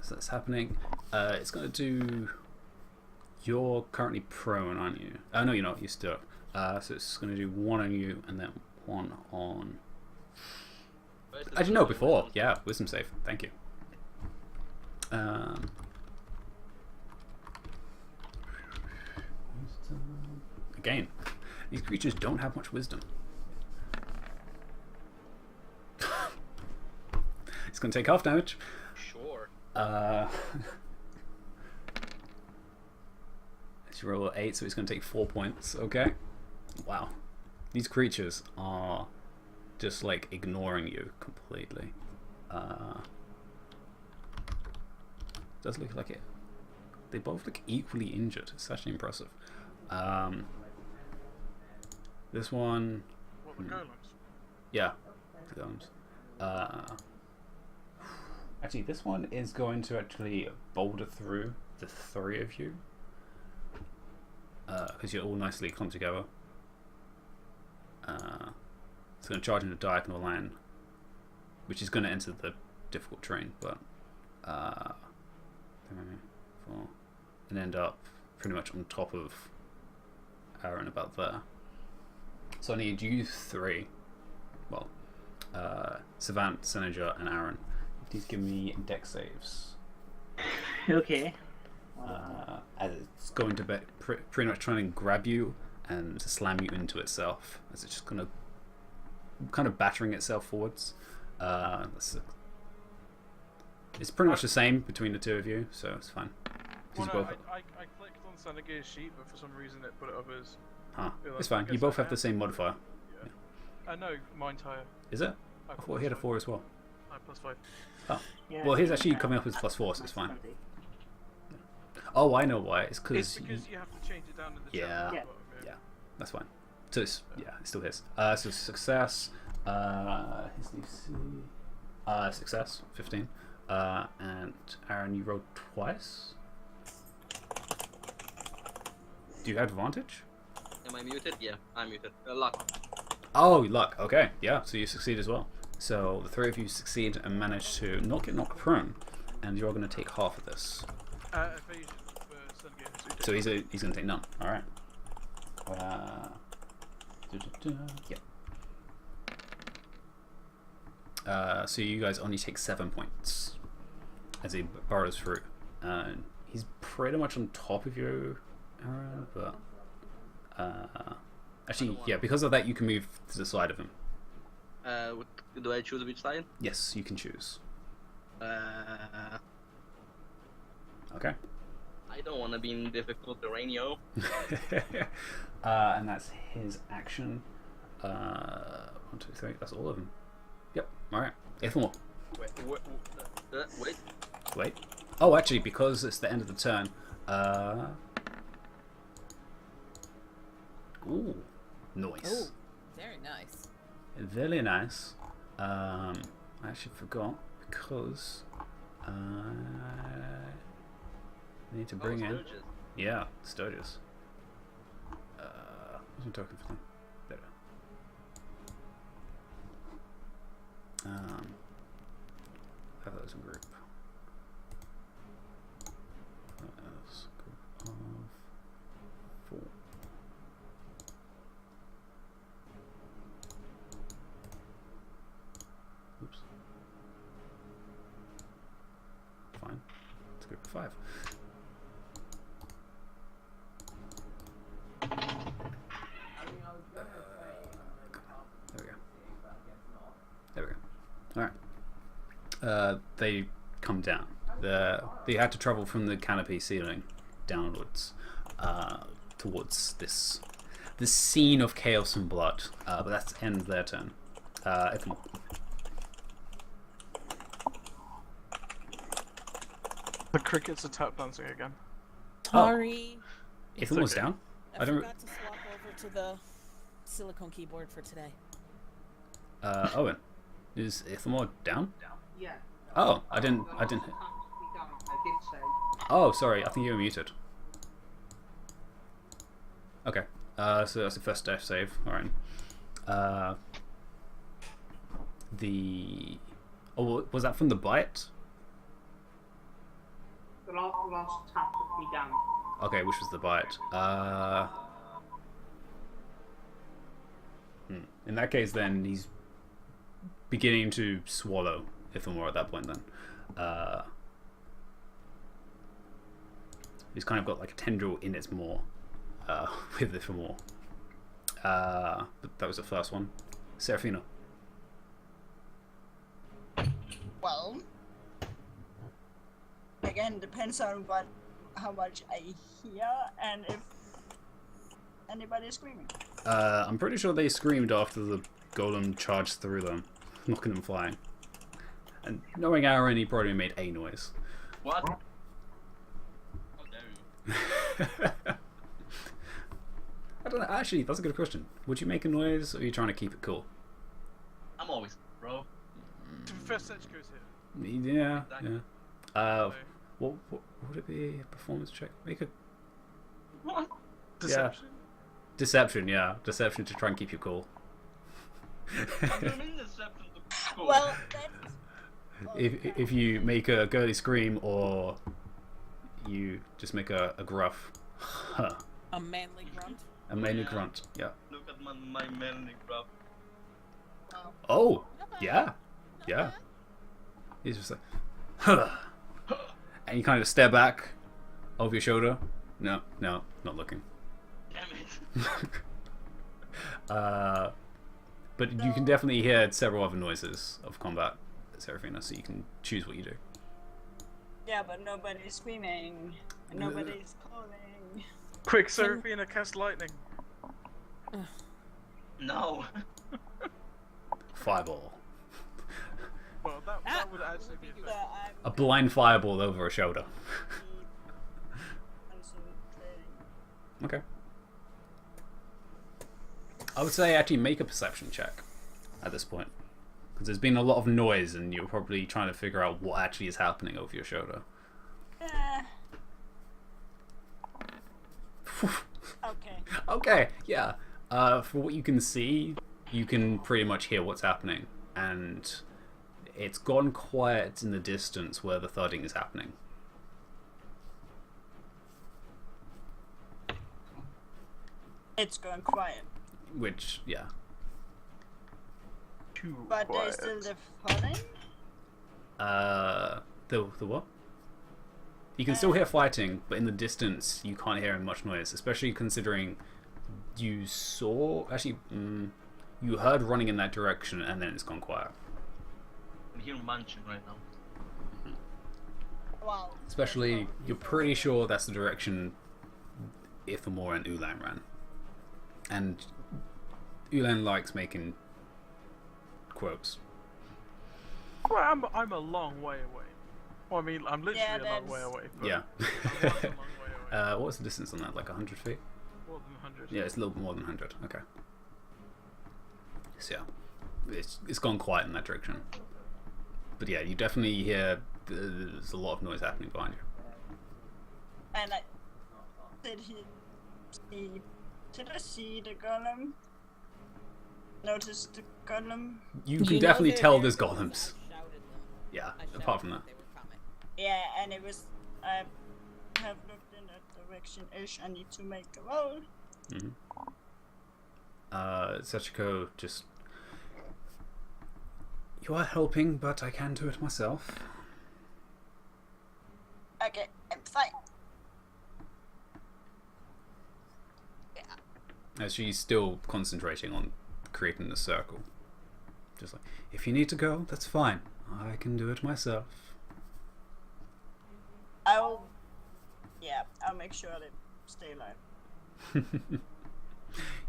So that's happening. It's going to do. You're currently prone, aren't you? Oh, no, you're not. You're still up. So it's going to do 1 on you and then 1 on. I didn't know before. Yeah, wisdom save. Thank you. Again, these creatures don't have much wisdom. It's going to take half damage. Sure. As you roll 8, so it's going to take 4 points. Okay. Wow. These creatures are just ignoring you completely. Does look like it. They both look equally injured. It's actually impressive. This one, What, the golems? yeah, the golems. Actually, this one is going to actually boulder through the three of you. Because you're all nicely clumped together. It's going to charge in a diagonal line, which is going to enter the difficult terrain, but 3, 4, and end up pretty much on top of Aaron about there. So I need you three, well, Savant, Senager, and Aaron. Please give me deck saves. Okay. As it's going to be pretty much trying to grab you and slam you into itself, as it's just going to kind of battering itself forwards. It's pretty much the same between the two of you, so it's fine. Well, You no, both, I clicked on Senega's sheet, but for some reason it put it up as... it's fine. You both have the same modifier. No, mine's higher. Is it? I thought he had a 4 as well. +5. Oh, Yeah, well, he's actually coming up with +4, so it's fine. Oh, I know why. It's It's because because you have to change it down in the Yeah. chat. Yeah, that's fine. So it's, it's still his. So success. His DC. Success 15. And Aaron, you rolled twice. Do you have advantage? Am I muted? Yeah, I'm muted. Luck. Oh, luck. Okay, yeah. So you succeed as well. So the three of you succeed and manage to not get knocked prone, and you're going to take half of this. Evasion for Senega. So he's going to take none. All right. Yeah. So you guys only take 7 points as he burrows through. He's pretty much on top of you, Aaron, but actually, yeah, because of that, you can move to the side of him. Do I choose which side? Yes, you can choose. Okay. I don't want to be in difficult terrain, yo. And that's his action. 1, 2, 3. That's all of them. Yep. All right. Ithamore. Wait. Wait. Oh, actually, because it's the end of the turn. Ooh, nice. Oh, very nice. Very nice. I actually forgot because I need to bring in. Sturges. Yeah, Sturges. What's my token for them? Better. I thought it was a group. That was a group of 4. Oops. Fine. It's a group of 5. There we go. Alright. They come down. They had to travel from the canopy ceiling downwards towards this scene of chaos and blood. But that ends their turn. Ithamore. The crickets are tap dancing again. Sorry. Ithamore's okay. down? I I don't- forgot to swap over to the silicone keyboard for today. Owen. Is Ithamore down? Yeah. Oh, I didn't. I did say. Oh, sorry. I think you were muted. Okay. So that's the first death save. All right. Oh, was that from the bite? The last tap took me down. Okay, which was the bite? In that case, then he's beginning to swallow Ithamore at that point. Then he's kind of got like a tendril in its maw with Ithamore. But that was the first one. Serafina. Well, again, depends on how much I hear and if anybody's screaming. I'm pretty sure they screamed after the golem charged through them, knocking them flying. And knowing Aaron, he probably made a noise. What? How dare you? I don't know. Actually, that's a good question. Would you make a noise, or are you trying to keep it cool? I'm always bro. First Setchiko's here. Yeah, Exactly. yeah. So, What would it be? A performance check? Make a What? deception. deception. Yeah, deception to try and keep you cool. What do you mean deception to school? Well, that's... If you make a girly scream, or you just make a gruff, huh, A manly grunt. a manly Yeah. grunt. Yeah. Look at my manly graph. Oh, Not bad. yeah, Not yeah. bad. He's just like, huh. And you kind of stare back over your shoulder. No, not looking. Damn it. But you can definitely hear several other noises of combat, Seraphina, so you can choose what you do. Yeah, but nobody's screaming. And nobody's calling. Quick, Seraphina, cast lightning. No. Fireball. Well, that would actually be So effective. I'm A blind fireball over a shoulder. concentrating. Okay. I would say actually make a perception check at this point. Because there's been a lot of noise and you're probably trying to figure out what actually is happening over your shoulder. Okay. Okay, yeah. For what you can see, you can pretty much hear what's happening. And it's gone quiet in the distance where the thudding is happening. It's going quiet. Which, yeah. Too But quiet. there's still the flooding? The what? You can still hear fighting, but in the distance you can't hear much noise, especially considering you saw... Actually, you heard running in that direction and then it's gone quiet. I'm here munching right now. Wow. Especially, you're pretty sure that's the direction Ithamor and Ulan ran. And Ulan likes making quotes. Well, I'm a long way away. Well, I mean, I'm literally Yeah, a long way that's- away. But Yeah. I'm a long way away. What's the distance on that? Like 100 feet? More than 100. Yeah, it's a little bit more than 100. Okay. So yeah, it's gone quiet in that direction. But yeah, you definitely hear there's a lot of noise happening behind you. And did I see the golem? Notice the golem? You You can know definitely they're tell there there's because golems. I shouted them. Yeah, I shouted apart from that. they were coming. Yeah, and it was. I have looked in that direction ish. I need to make a roll. Sachiko just... You are helping, but I can do it myself. Okay, I'm fine. As she's still concentrating on creating the circle. Just like, if you need to go, that's fine. I can do it myself. I'll make sure they stay alive.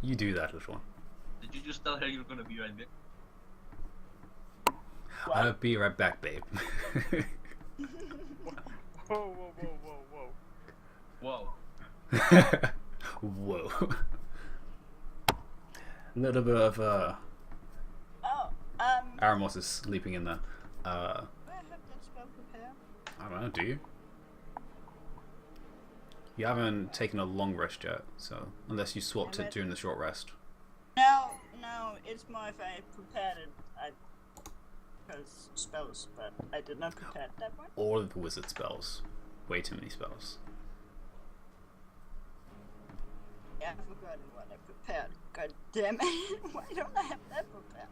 You do that, little one. Did you just tell her you're gonna be right back? I'll be right back, babe. Whoa, whoa, whoa, whoa, whoa. Whoa. Whoa. A little bit of Oh, Aramos is sleeping in there. do I have that spell prepared? I don't know, do you? You haven't taken a long rest yet, so unless you swapped it during the short rest. No, it's more if I prepared it. Because spells, but I did not prepare that one. All of the wizard spells. Way too many spells. Yeah, I forgot what I prepared. God damn it! Why don't I have that prepared?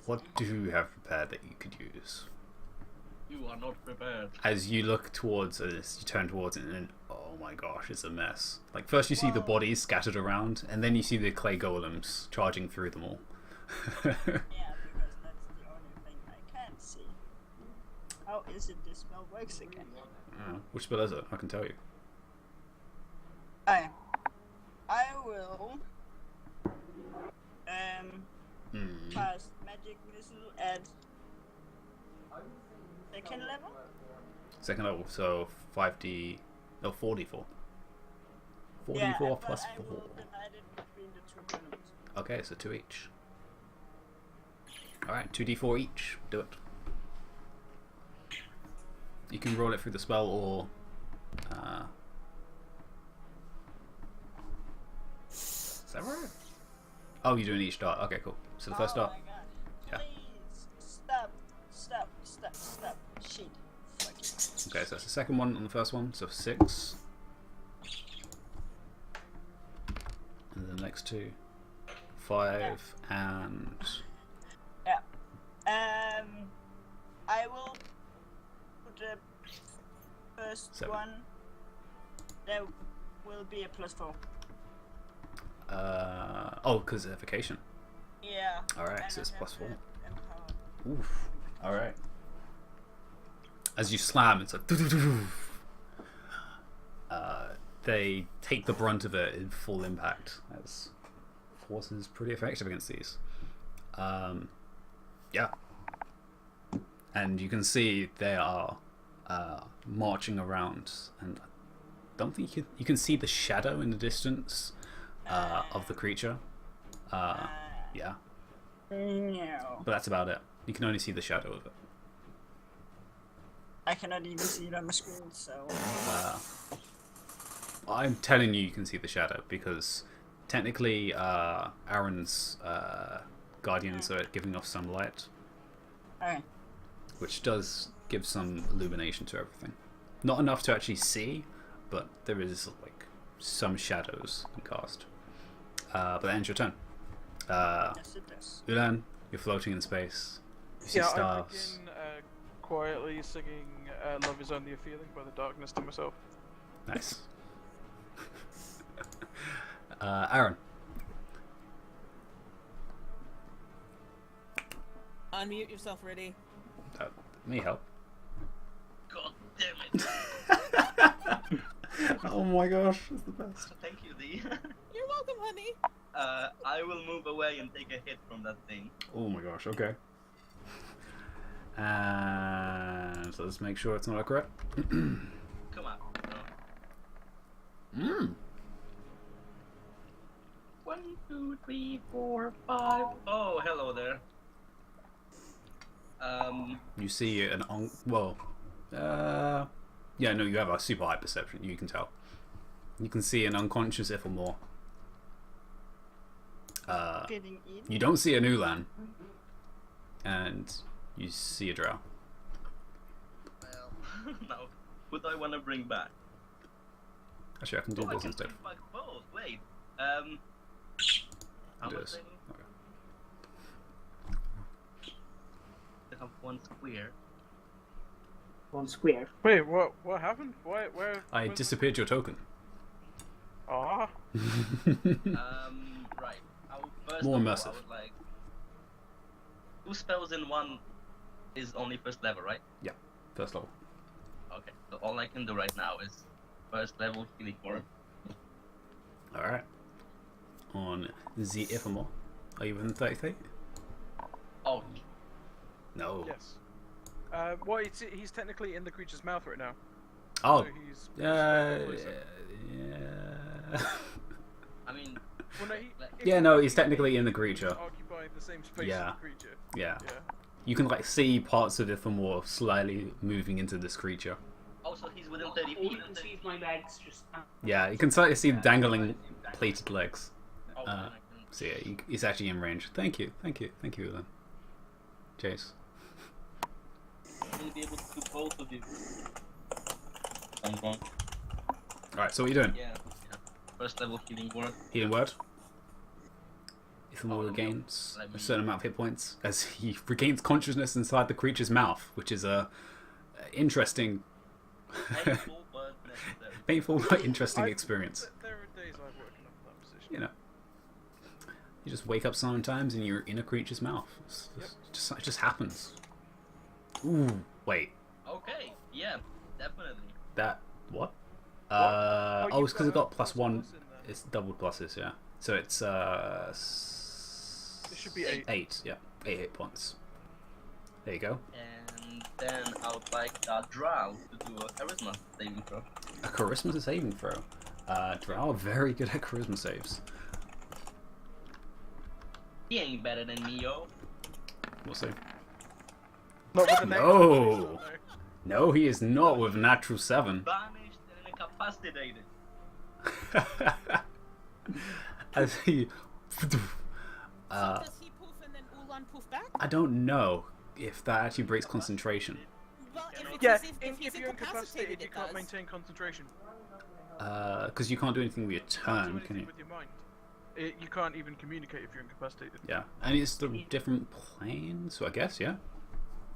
What do you have prepared that you could use? You are not prepared. As you look towards this, you turn towards it, and then, oh my gosh, it's a mess. Like, first you see the bodies scattered around, and then you see the clay golems charging through them all. Yeah, because that's the only thing I can see. How is it this spell works again? Which spell is it? I can tell you. I will cast magic missile at second level. Second level, so 5d. No, 4d4. Yeah, 4d4 but plus I 4. will divide it between the two enemies. Okay, so 2 each. Alright, 2d4 each. Do it. You can roll it through the spell or... is that right? Oh, you're doing each dart. Okay, cool. So the first dart. My God. Yeah. Please stop. Shit. Fuck you. Okay, so that's the second one on the first one. So 6. And then the next two. 5 and... Yeah. I will put the first 7. one. There will be a +4. oh, because of evocation. Yeah. Alright, and so it's I have +4. the empower. Oof. Alright. As you slam, it's like... they take the brunt of it in full impact. As Force is pretty effective against these. Yeah. And you can see they are marching around, and I don't think you can see the shadow in the distance of the creature. Yeah. No. But that's about it. You can only see the shadow of it. I cannot even see it on the screen, so. I'm telling you can see the shadow because technically Aaron's guardians are giving off some light, Alright. which does give some illumination to everything. Not enough to actually see, but there is like some shadows in cast. But that ends your turn. Yes, it does. Ulan, you're floating in space. You see Yeah, I stars. begin quietly singing "Love Is Only a Feeling" by The Darkness to myself. Nice. Aaron. Unmute yourself, ready? Me help. God damn it. Oh my gosh, it's the best. Thank you, D. You're welcome, honey. I will move away and take a hit from that thing. Oh my gosh, okay. And so let's make sure it's not accurate. Come on. No. Mm. 1, 2, 3, 4, 5. Oh, hello there. You see an yeah, no, you have a super high perception. You can tell. You can see an unconscious Ithelmore. Getting in. You don't see an Ulan, and you see a Drow. Well, now, who do I want to bring back? Actually, I can do I this can instead. bring back both. Wait. How Do much this. I need? Okay. I have 1 square. One square. Wait, what happened? Where? I where's- disappeared your token. Ah, Right. I would, first More of all, immersive. I would like 2 spells in 1 is only first level, right? First level. Okay. So all I can do right now is first level healing word. Alright. On the Ithelmore. Are you within 30 feet? Oh, No. yes. Well, he's technically in the creature's mouth right now. Oh. So he's Yeah. I mean, Well, no, Yeah, no, he's technically in the creature. Occupying the same space Yeah. as the creature. Yeah. Yeah. You can like see parts of Ithelmore slightly moving into this creature. also he's within 30 All feet. you can see is my legs just. Yeah, you can slightly see dangling plated legs. Oh, then I can- So yeah, he's actually in range. Thank you, Ulan. Jace. I'll be able to do both of you. I'm going. Alright, so what are you doing? Yeah. First level healing word. Healing word. Ithelmore Oh, regains let me- a certain amount of hit points as he regains consciousness inside the creature's mouth, which is a interesting, Painful, but necessary. painful but interesting I- experience. There are days I've woken up in that position. You know, you just wake up sometimes and you're in a creature's mouth. It just happens. Ooh, wait, Okay, yeah, definitely. that what? Oh, Oh, it's because it got plus +1. in there. It's doubled pluses, yeah. So it's It should be 8. 8, yeah, 8 hit points. There you go. And then I would like Drow to do a charisma saving throw. A charisma saving throw. Drow are very good at charisma saves. He ain't better than me, yo. We'll see. Not with the name. No! No, he is not with a natural 7. Banished and incapacitated. As he... So does he poof and then Ulan poof back? I don't know if that actually breaks concentration. Well, if it's Yeah, as if he's if you're incapacitated, you it can't does. maintain concentration. Because you can't do anything with your You can't turn, do can anything you? with your mind. You can't even communicate if you're incapacitated. Yeah, and it's the different planes, so I guess, yeah?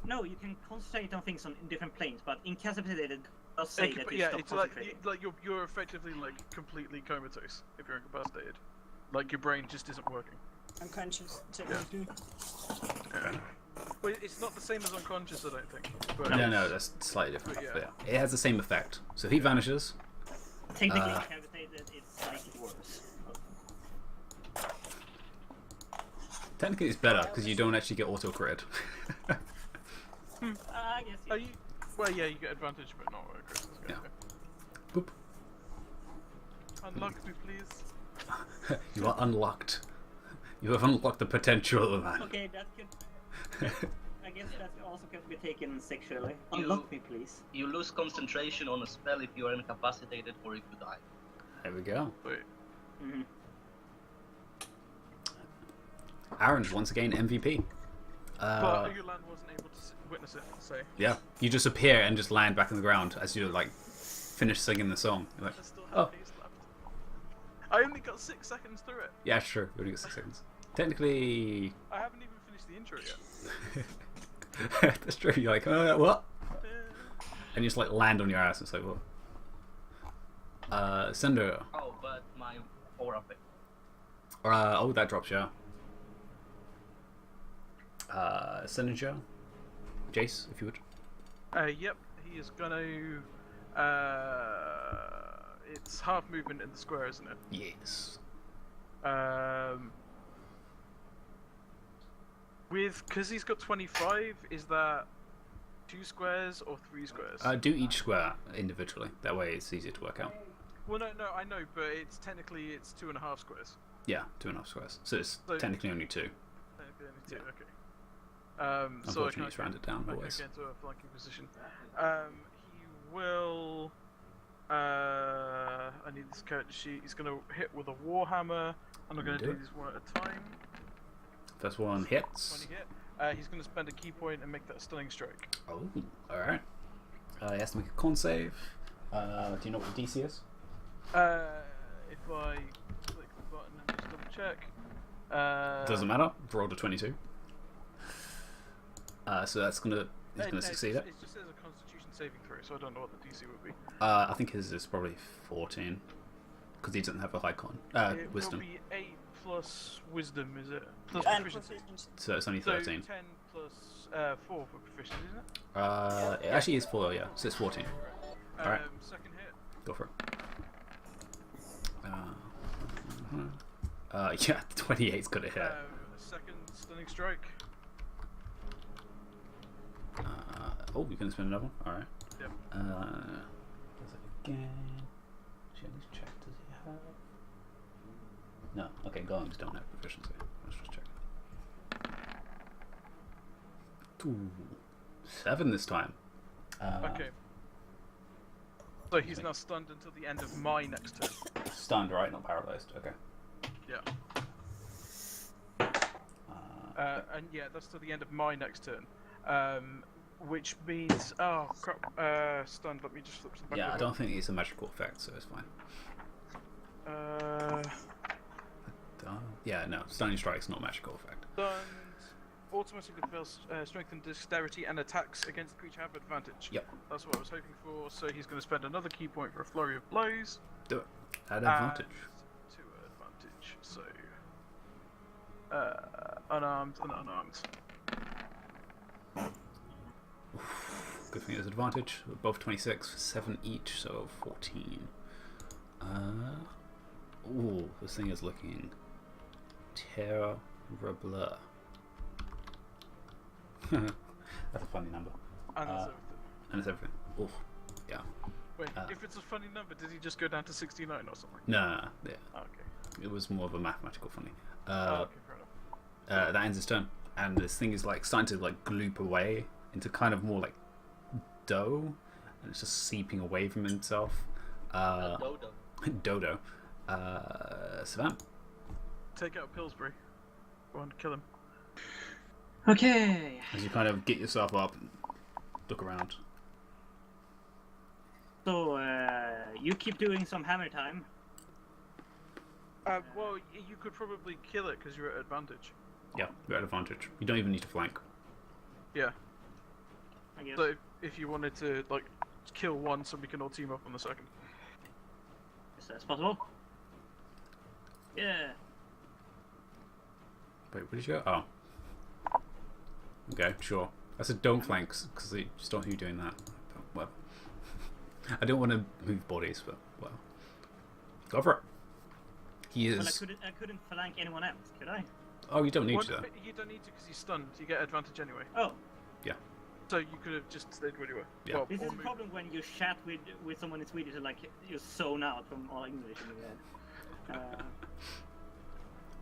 No, you can concentrate on things on different planes, but incapacitated does say that you Yeah, stop it's like concentrating. you're effectively like completely comatose if you're incapacitated. Like your brain just isn't working. Unconscious, technically. Well, it's not the same as unconscious, I don't think. But No, that's slightly different. But yeah. But yeah, it has the same effect. So he vanishes. Technically, incapacitated is slightly worse. Technically, it's better because you don't actually get auto crit. I guess. Are you? Well, yeah, you get advantage, but not Chris. Yeah. Boop. Unlock me, please. You are unlocked. You have unlocked the potential of man. Okay, that could. I guess that also could be taken sexually. You- Unlock me, please. You lose concentration on a spell if you are incapacitated or if you die. There we go. Wait. Mm-hmm. Aaron's once again MVP. But Ulan wasn't able to witness it, so. Yeah, you just appear and just land back on the ground as you like finish singing the song. You're like, I still oh, have days left. I only got 6 seconds through it. yeah, sure. You only got 6 seconds. Technically, I haven't even finished the intro yet. that's true. You're like, what? Eh. And you just like land on your ass. It's like, what? Cinder. Oh, but my aura effect. Oh, that drops, yeah. Cinder Joe. Jace, if you would. Yep, he is gonna. It's half movement in the square, isn't it? Yes. Because he's got 25, is that 2 squares or 3 squares? Do each square individually. That way it's easier to work out. Well, no, I know, but it's technically it's 2.5 squares. Yeah, 2.5 squares. So it's So- technically only 2. Technically only 2, Yeah. okay. So I Unfortunately, can't it's rounded down I always. can't get into a flanking position. He will. I need this character sheet. He's gonna hit with a warhammer, and I'm gonna Do do it. these one at a time. First one When hits. he hit, he's gonna spend a key point and make that a stunning strike. Oh, alright. He has to make a con save. Do you know what the DC is? If I click the button and just double check. Doesn't matter. Rolled a 22. So that's gonna. He's gonna succeed it. It just says a Constitution saving throw, so I don't know what the DC would be. I think his is probably 14. Because he doesn't have a high con. It Wisdom. will be 8 plus wisdom, is it? Plus And proficiency. proficiency. So it's only So 13. 10 plus 4 for proficiency, isn't it? It actually is 4, yeah. So it's 14. Alright. Second hit. Go for it. Yeah, 28's got a hit. Second stunning strike. Oh, you're gonna spend another one? Alright. Yep. Does it again? Should I just check, does he have... No, okay, golems don't have proficiency. Let's just check. Ooh, 7 this time. Okay. So he's now stunned until the end of my next turn. Stunned, right? Not paralyzed. Okay. Yeah. And yeah, that's till the end of my next turn. Which means, oh crap, stunned. Let me just flip some back. Yeah, I over. don't think it's a magical effect, so it's fine. Yeah, no, stunning strike's not a magical effect. Stunned. Automatically builds strength and dexterity and attacks against the creature have advantage. Yep. That's what I was hoping for. So he's going to spend another key point for a flurry of blows. Do it. At advantage. And 2 advantage. So unarmed and unarmed. Good thing it's advantage. Both 26, 7 each, so 14. Ooh, this thing is looking terrible. That's a funny number. And that's Uh, everything. And it's everything. Oof. Yeah. Wait, uh, if it's a funny number, did he just go down to 69 or something? No, yeah. Oh, okay. It was more of a mathematical funny. Oh, okay, fair enough. That ends his turn, and this thing is like starting to like gloop away into kind of more like dough, and it's just seeping away from himself. Dodo. Dodo. Savannah. Take out Pillsbury. Go on, kill him. Okay. As you kind of get yourself up, and look around. So you keep doing some hammer time. Well, you could probably kill it because you're at advantage. Yeah, you're at advantage. You don't even need to flank. Yeah. I guess. So if you wanted to like kill one, so we can all team up on the second. Is that possible? Yeah. Wait, where did you go? Oh. Okay, sure. I said don't flank because they just don't know you doing that. But, well, I don't want to move bodies, but well, go for it. He Well, is. I couldn't flank anyone else, could I? Oh, you don't need Well, to. you don't need to because he's stunned. You get advantage anyway. Oh, So you could have just stayed where you were. Yeah. Well, this or is a moved. problem when you chat with someone in Swedish and like you zone out from all English in your head.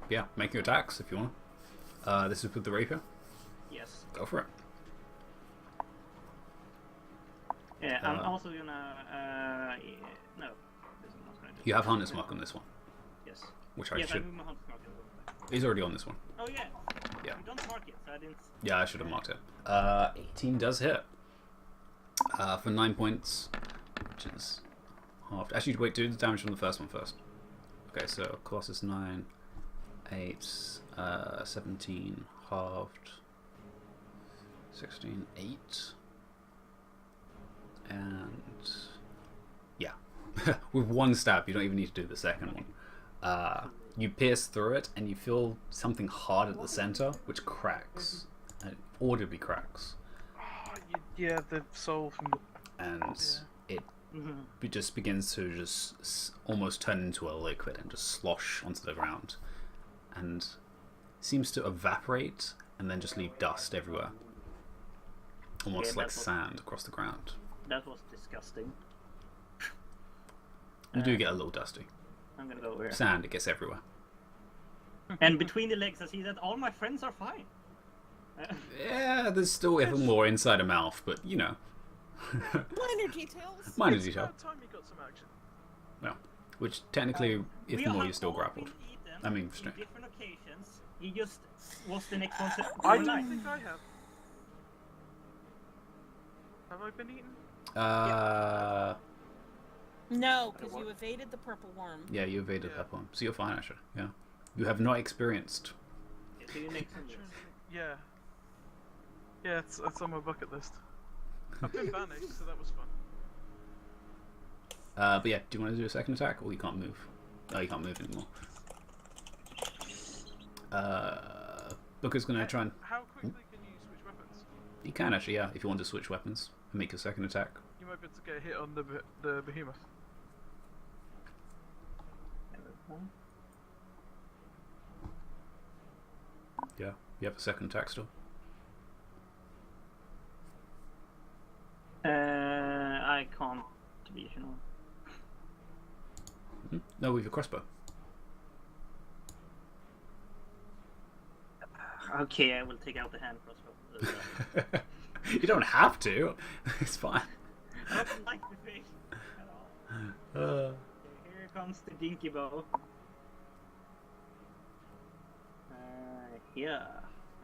Yeah, make your attacks if you want. This is with the rapier. Yes. Go for it. Yeah, I'm Uh, also gonna. No, this is not gonna do. You have harness mark on this one, Yes. which I Yes, I should. moved my hunter's mark. He's already on this one. Oh yeah. Yeah. You don't mark it, so I didn't. Yeah, I should have marked it. 18 does hit. For 9 points, which is halved. Actually, wait, do the damage on the first one first. Okay, so Colossus 9, 8, 17, halved, 16, 8. And yeah, with one stab, you don't even need to do the second one. You pierce through it, and you feel something hard at the center, which cracks, audibly cracks, Yeah, the soul from. and it Mm-hmm. just begins to just almost turn into a liquid and just slosh onto the ground, and seems to evaporate and then just leave dust everywhere, almost Yeah, like that's what- sand across the ground. That was disgusting. You do get a little dusty. I'm gonna go over here. Sand, it gets everywhere. And between the legs, I see that all my friends are fine. Yeah, there's still even more inside a mouth, but you know. Minor details. Minor It's detail. about time you got some action. No. Which technically, if We more, have you're still all grappled. been eaten I mean, in straight. different occasions. He just was the next one to I alive. don't think I have. Have I been eaten? No, because you evaded the purple worm. Yeah, you evaded Yeah. that one. So you're fine, actually. Yeah. You have not experienced. See you next one. yes. Yeah. Yeah, it's on my bucket list. I've been banished, so that was fun. But yeah, do you want to do a second attack, or you can't move? Oh, you can't move anymore. Booker's gonna try and. How quickly can you switch weapons? You can actually, yeah, if you want to switch weapons and make a second attack. You might be able to get a hit on the behemoth. Yeah, you have a second attack still. I can't be, you know. No, with your crossbow. Okay, I will take out the hand crossbow. You don't have to. It's fine. I don't like the fish at all. Okay, here comes the dinky bow. Yeah.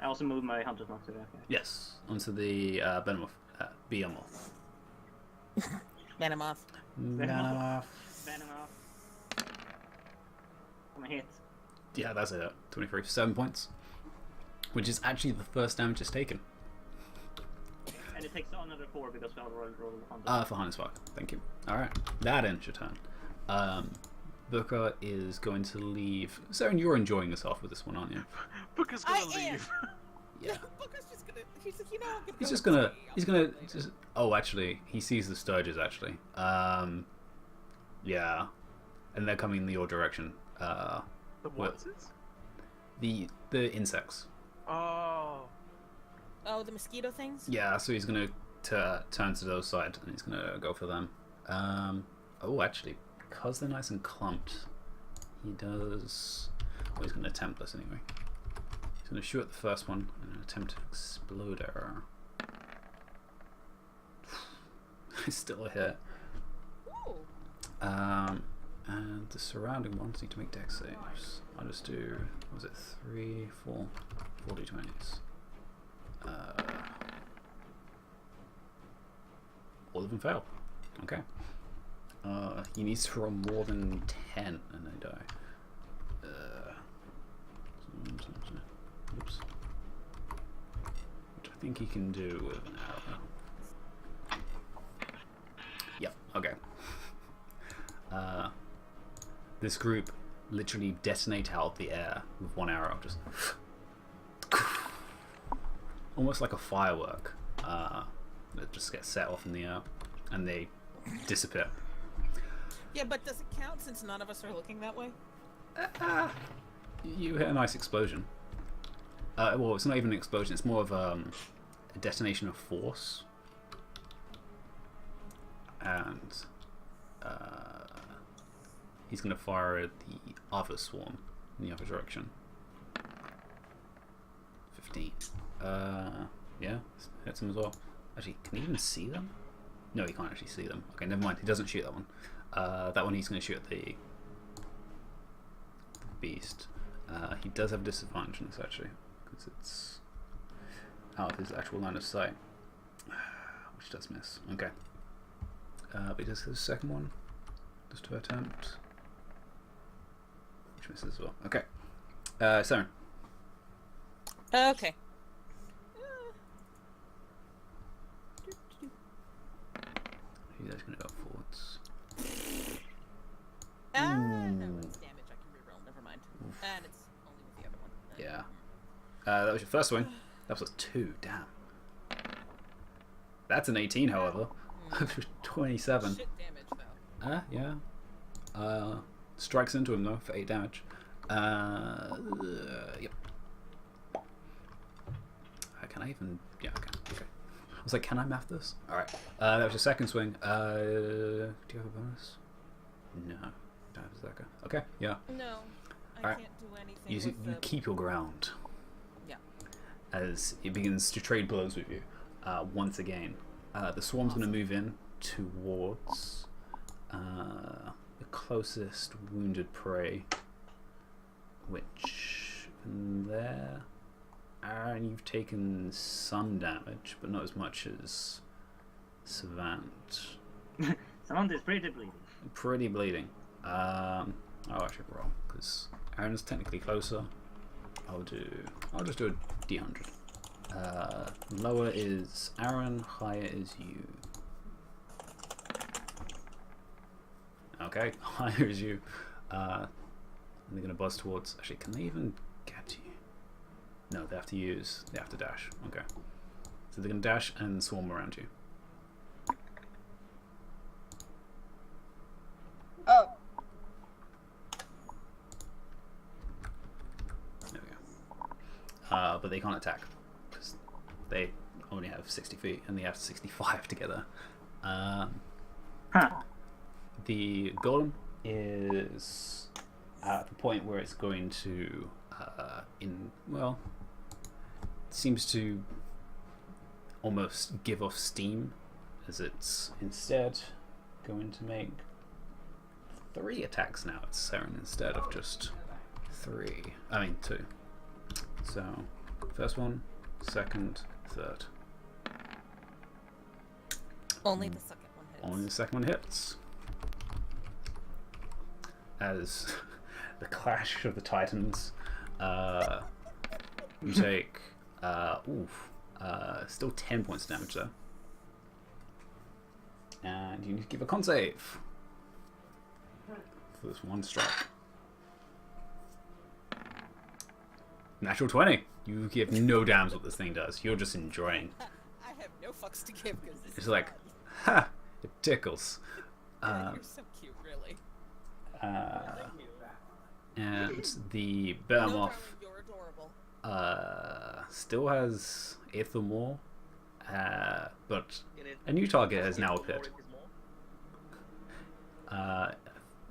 I also moved my hunter's mark to that. Okay. Yes, onto the Behemoth. Venomoth. Venomoth. Venomoth. I'm a hit. Yeah, that's it. 23 for 7 points. Which is actually the first damage it's taken. And it takes another 4 because we already rolled the hunter. For Hannes Park. Thank you. Alright, that ends your turn. Booker is going to leave. Saren, you're enjoying yourself with this one, aren't you? Booker's I gonna am. leave. Yeah. Booker's just gonna. He's like, you know, I'm gonna He's go just with gonna. Teddy. He's gonna just. Oh, actually, he sees the Sturges. Actually, yeah, and they're coming in your direction. The Well- what is? The insects. Oh. Oh, the mosquito things? Yeah, so he's gonna turn to those side and he's gonna go for them. Oh, actually, because they're nice and clumped, he does. Well, he's gonna attempt this anyway. He's gonna shoot at the first one and attempt to explode error. It's still a hit. Ooh. And the surrounding ones need to make dex saves. I'll just do, what was it, 3, 4, 4 d20s. All of them fail. Okay. He needs to roll more than 10 and they die. Oops. Which I think he can do with an arrow. Yep, okay. This group literally detonate out of the air with one arrow, just almost like a firework that just gets set off in the air and they disappear. Yeah, but does it count since none of us are looking that way? You hit a nice explosion. Well, it's not even an explosion, it's more of a detonation of force. And he's going to fire at the other swarm in the other direction. 15. Yeah, hits him as well. Actually, can he even see them? No, he can't actually see them. Okay, never mind. He doesn't shoot that one. That one he's going to shoot at the beast. He does have disadvantage on this actually, because it's out of his actual line of sight, which does miss. Okay. But he does his second one. Just to attempt. Which misses as well. Okay. Saren. Okay. You guys gonna go forwards. No, it's damage. I can reroll. Never mind. And it's only with the other one. Yeah. That was your first swing. That was a 2. Damn. That's an 18, however. 27. Shit damage, though. Yeah. Strikes into him though for 8 damage. Yep. Can I even? Yeah. Okay. I was like, can I math this? All right. That was your second swing. Do you have a bonus? No. Don't have a Zaka. Okay. Yeah. No, I Alright. can't do anything. You with the... keep your ground. Yeah. As he begins to trade blows with you. Once again, the swarm's going to move in towards the closest wounded prey, which from there, and you've taken some damage, but not as much as Savant. Savant is pretty bleeding. Pretty bleeding. I'll actually roll because Aaron is technically closer. I'll just do a D100. Lower is Aaron, higher is you. Okay, higher is you. And they're gonna buzz towards. Actually, can they even get to you? No, they have to dash. Okay. So they're gonna dash and swarm around you. Oh, There we go. But they can't attack because they only have 60 feet and they have 65 together. The golem is at the point where it's going to, seems to almost give off steam as it's instead going to make 3 attacks now. It's Saren instead of just 2. So, first one, second, third. Only the second one hits. Only the second one hits. As the clash of the titans, you take still 10 points of damage though. And you need to give a con save for this one strike. Natural 20. You give no damns what this thing does. You're just enjoying. I have no fucks to give because this It's is like, fun. ha! It tickles. Yeah, you're so cute, really. And the No, Behemoth darling, you're adorable. Still has Ithamore, but In it, a new target does has it now more appeared. if it's more?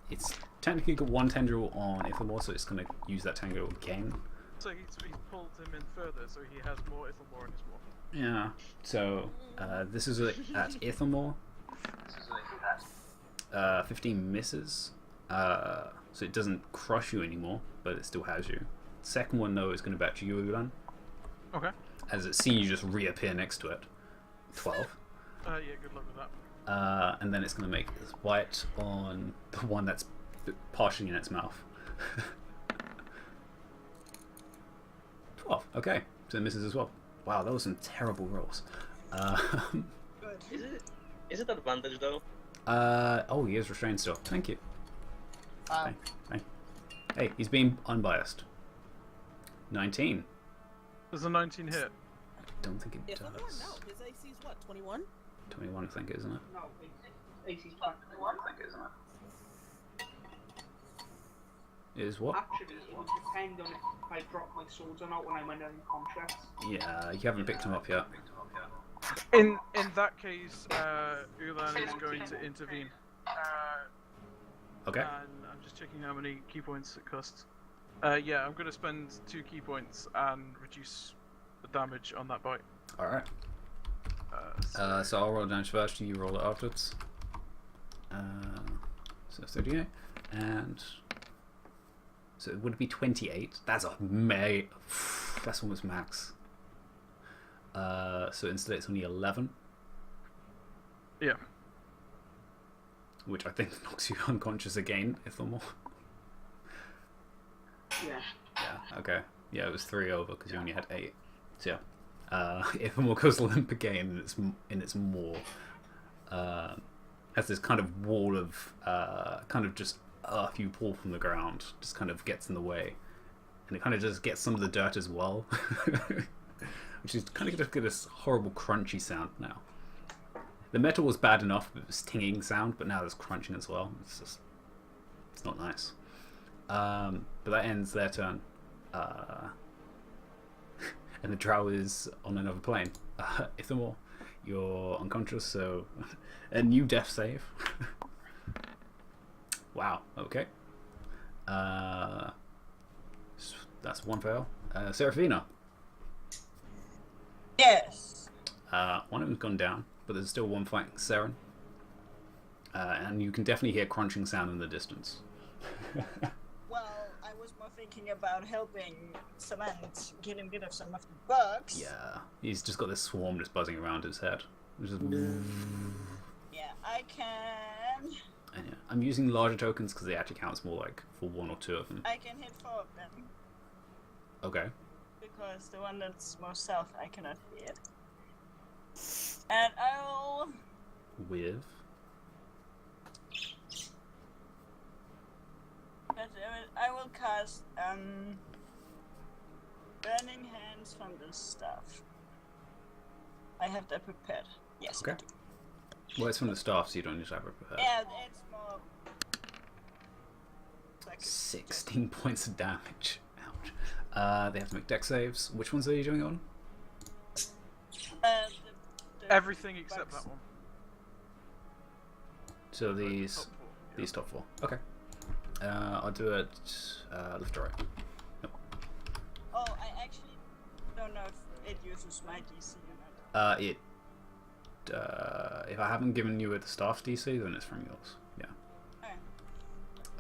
It's technically got one tendril on Ithamore, so it's going to use that tendril again. So he's pulled him in further, so he has more Ithamore in his maw. Yeah. So this is at Ithamore. 15 misses. So it doesn't crush you anymore, but it still has you. Second one though is going to be back to you, Ulan, Okay. as it's seen you just reappear next to it. 12. Yeah, good luck with that. And then it's going to make this bite on the one that's partially in its mouth. 12. Okay, so it misses as well. Wow, that was some terrible rolls. Good. Is it advantage though? Oh, he is restrained still. Thank you. Hey, he's being unbiased. 19. Does a 19 hit? Don't think it If does. I'm more, no. His AC is what? 21. 21, I think, isn't it? No, AC's 21, I think, isn't it? Is what? Actually, it would depend on if I drop my swords or not when I'm under unconscious. Yeah, you haven't picked him up yet. In that case, Ulan is going to intervene. Okay. And I'm just checking how many key points it costs. Yeah, I'm going to spend 2 key points and reduce the damage on that bite. Alright. So I'll roll damage first, you roll it afterwards. So 38. And... so it would be 28. That's that's almost max. So instead it's only 11. Yeah. Which I think knocks you unconscious again, if I'm more. Yeah. Yeah, okay. Yeah, it was 3 over because you only had 8. So yeah. If more goes limp again and it's more has this kind of wall of kind of just earth you pull from the ground, just kind of gets in the way. And it kind of just gets some of the dirt as well. Which is kind of just get this horrible crunchy sound now. The metal was bad enough, it was tinging sound, but now there's crunching as well. It's not nice. But that ends their turn. And the drow is on another plane. Ithamore, you're unconscious, so a new death save. Wow, okay. That's one fail. Seraphina. Yes. One of them's gone down, but there's still one fighting Seren. And you can definitely hear crunching sound in the distance. Well, I was more thinking about helping Cement getting rid of some of the bugs. Yeah, he's just got this swarm just buzzing around his head. Which is... Yeah, I can. And yeah, I'm using larger tokens because they actually counts more like for 1 or 2 of them. I can hit 4 of them. Okay. Because the one that's more south I cannot hit. And I'll... With? But I will cast Burning Hands from this stuff. I have that prepared. Yes. Okay. I do. Well, it's from the staff, so you don't need to have it prepared. Yeah, it's more... Like 16 points of damage. Ouch. They have to make dex saves. Which ones are you doing on? the Everything except bugs. that one. So Top these 4, yeah. these top 4. Okay. I'll do it left to right. Oh, I actually don't know if it uses my DC or not. If I haven't given you the staff DC, then it's from yours. Yeah.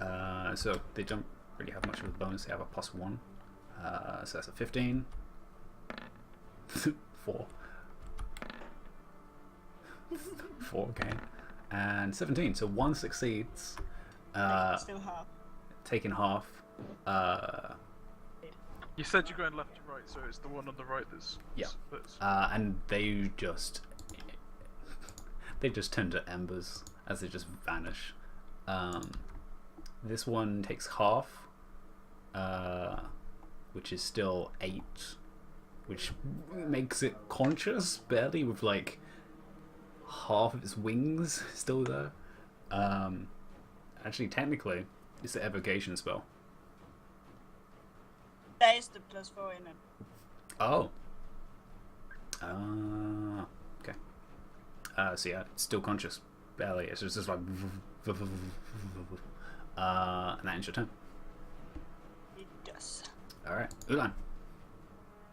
Alright. So they don't really have much of a bonus. They have a +1. So that's a 15. 4. 4 again. And 17. So 1 succeeds. Still half. Taking half. You said you're going left to right, so it's the one on the right that's... Yeah. that's And they just turn to embers as they just vanish. This one takes half, which is still 8, which makes it conscious barely, with like half of its wings still there. Actually, technically, it's the evocation spell. There is the +4 in it. Oh, Okay. So yeah, it's still conscious. Barely. It's just like... and that ends your turn. Yes. Alright, Ulan.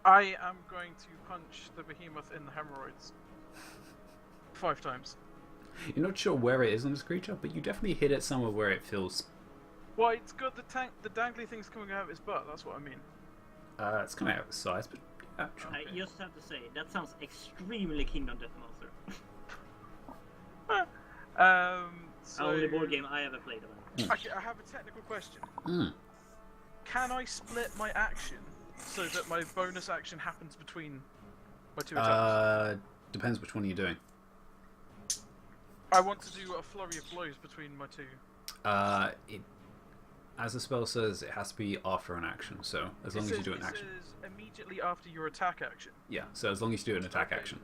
I am going to punch the behemoth in the hemorrhoids 5 times. You're not sure where it is on this creature, but you definitely hit it somewhere where it feels... Why, it's got the dangly things coming out of his butt, that's what I mean. it's coming out of its size, but yeah, sure. I just have to say, that sounds extremely Kingdom Death Monster. So... Only board game I ever played about. Okay, I have a technical question. Mm. Can I split my action so that my bonus action happens between my 2 attacks? Depends which one you're doing. I want to do a flurry of blows between my 2. As the spell says, it has to be after an action. So as long as you do an action. It says immediately after your attack action. Yeah. So as long as you do an attack Okay. action.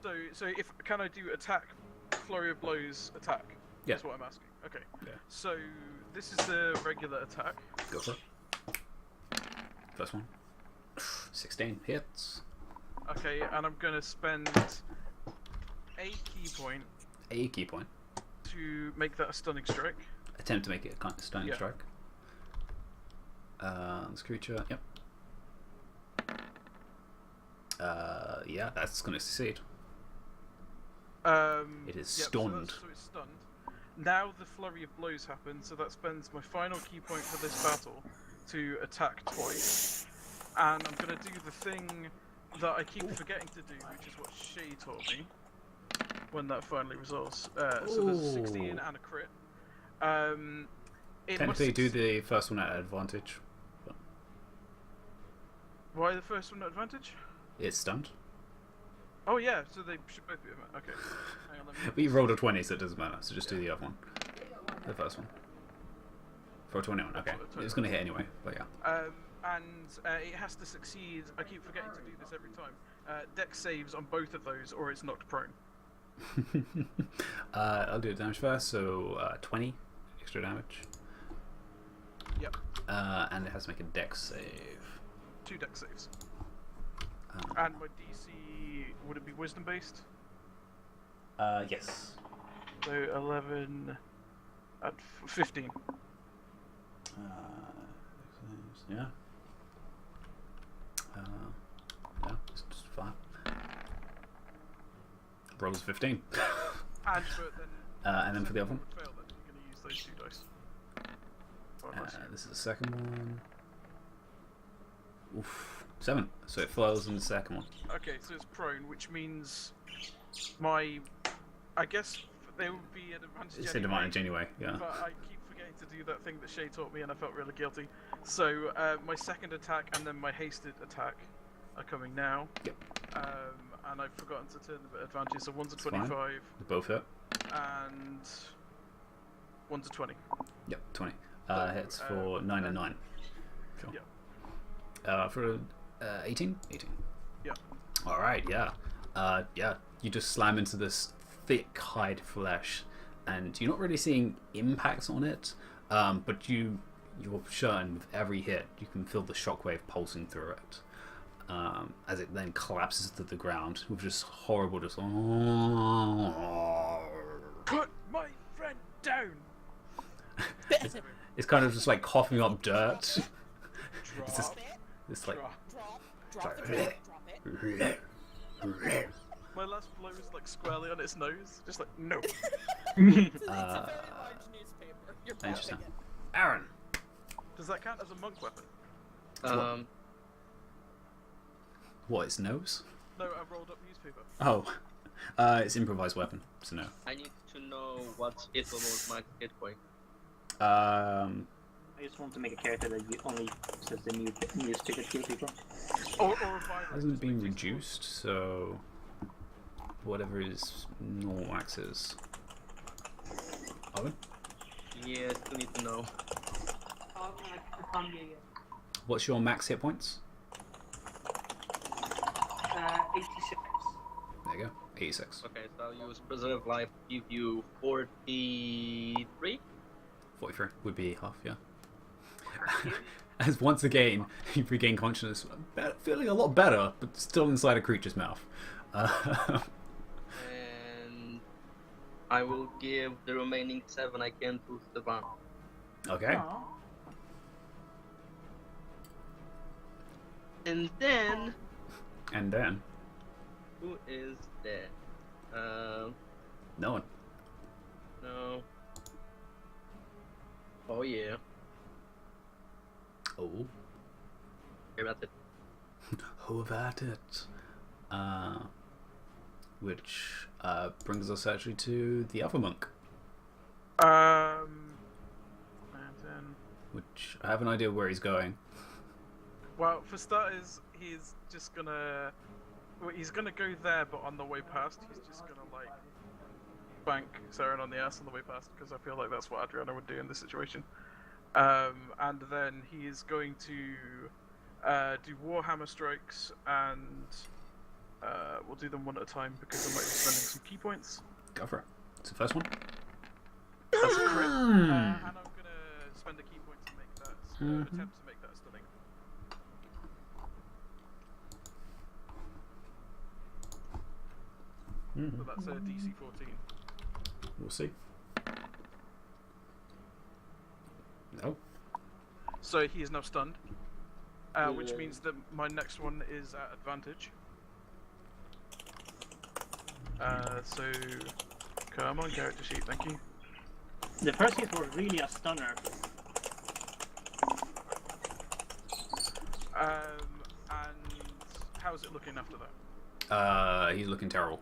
So if can I do attack, flurry of blows, attack? Yeah. That's what I'm asking. Okay. Yeah. So this is the regular attack. Go for it. First one. 16 hits. Okay, and I'm gonna spend a key point A key point. to make that a stunning strike. Attempt to make it a kind of stunning Yeah. strike. This creature. Yep. Yeah, that's going to succeed. It is stunned. So it's stunned. Now the flurry of blows happens, so that spends my final key point for this battle to attack twice. And I'm going to do the thing that I keep forgetting to do, which is what Shay taught me when that finally resolves. So there's a 16 Ooh. and a crit. It Technically, must do the first one at advantage. But Why the first one at advantage? it's stunned. Oh yeah, so they should both be okay. Hang on, let me... But you rolled a 20, so it doesn't matter. So just do the other one. The first one. For a 21, okay. It's going to hit anyway, but yeah. It has to succeed. I keep forgetting to do this every time. Dex saves on both of those, or it's knocked prone. I'll do the damage first, so 20 extra damage. Yep. And it has to make a dex save. 2 dex saves. And my DC, would it be wisdom based? Yes. So 11 at 15. Yeah. Yeah, it's just fine. Rolls 15. And And then for the other one? would fail, then you're going to use those 2 dice. Oh, nice. This is the second one. Oof. 7. So it fails in the second one. Okay, so it's prone, which means I guess there would be an advantage It's an advantage anyway, yeah. But I keep forgetting to do that thing that Shay taught me, and I felt really guilty. So my second attack and then my hasted attack are coming now. Yep. And I've forgotten to turn the advantage. So one's a It's fine. 25 They both hit. and one's a 20. Yep, 20. So, Hits for 9 and 9. Sure. Yeah. For 18? 18. Yeah. Alright, yeah. Yeah, you just slam into this thick hide flesh, and you're not really seeing impacts on it, but you're certain with every hit you can feel the shockwave pulsing through it, as it then collapses to the ground with just horrible just Put my friend down. it's kind of just like coughing up dirt. It's just, Drop it. it's like Drop the drop. Drop it. My last blow was like squarely on its nose, just like no. It's a very large newspaper. You're interesting. dropping it. Aaron. Does that count as a monk weapon? What, its nose? No, a rolled up newspaper. Oh, it's improvised weapon, so no. I need to know what's hit almost my hit point. I just want to make a character that only says the newspaper kill people. Or a virus. Hasn't been reduced, so whatever his normal max is. Owen? Yeah, still need to know. Oh, I can't hear you. What's your max hit points? 86. There you go, 86. Okay, so I'll use Preserve Life, give you 43? 43 would be half, yeah. As once again, you regain consciousness, feeling a lot better, but still inside a creature's mouth. And I will give the remaining 7 I can to Stefan. Okay. Aw. And then, And then who is there? no one. No. Oh yeah. Oh. Hear about it. How about it? Which brings us actually to the other monk, And then, which I have an idea where he's going. well, for starters, he's just gonna. Well, he's gonna go there, but on the way past, he's just gonna like bank Saren on the ass on the way past, because I feel like that's what Adriana would do in this situation. And then he is going to do Warhammer strikes, and we'll do them one at a time because I might be spending some key points. Go for it. It's the first one. That's a crit, and I'm gonna spend a key point to make that attempt to make that stunning. So that's a DC 14. We'll see. No. So he is now stunned, which means that my next one is at advantage. So come on, character sheet, thank you. The first hit was really a stunner. And how's it looking after that? He's looking terrible.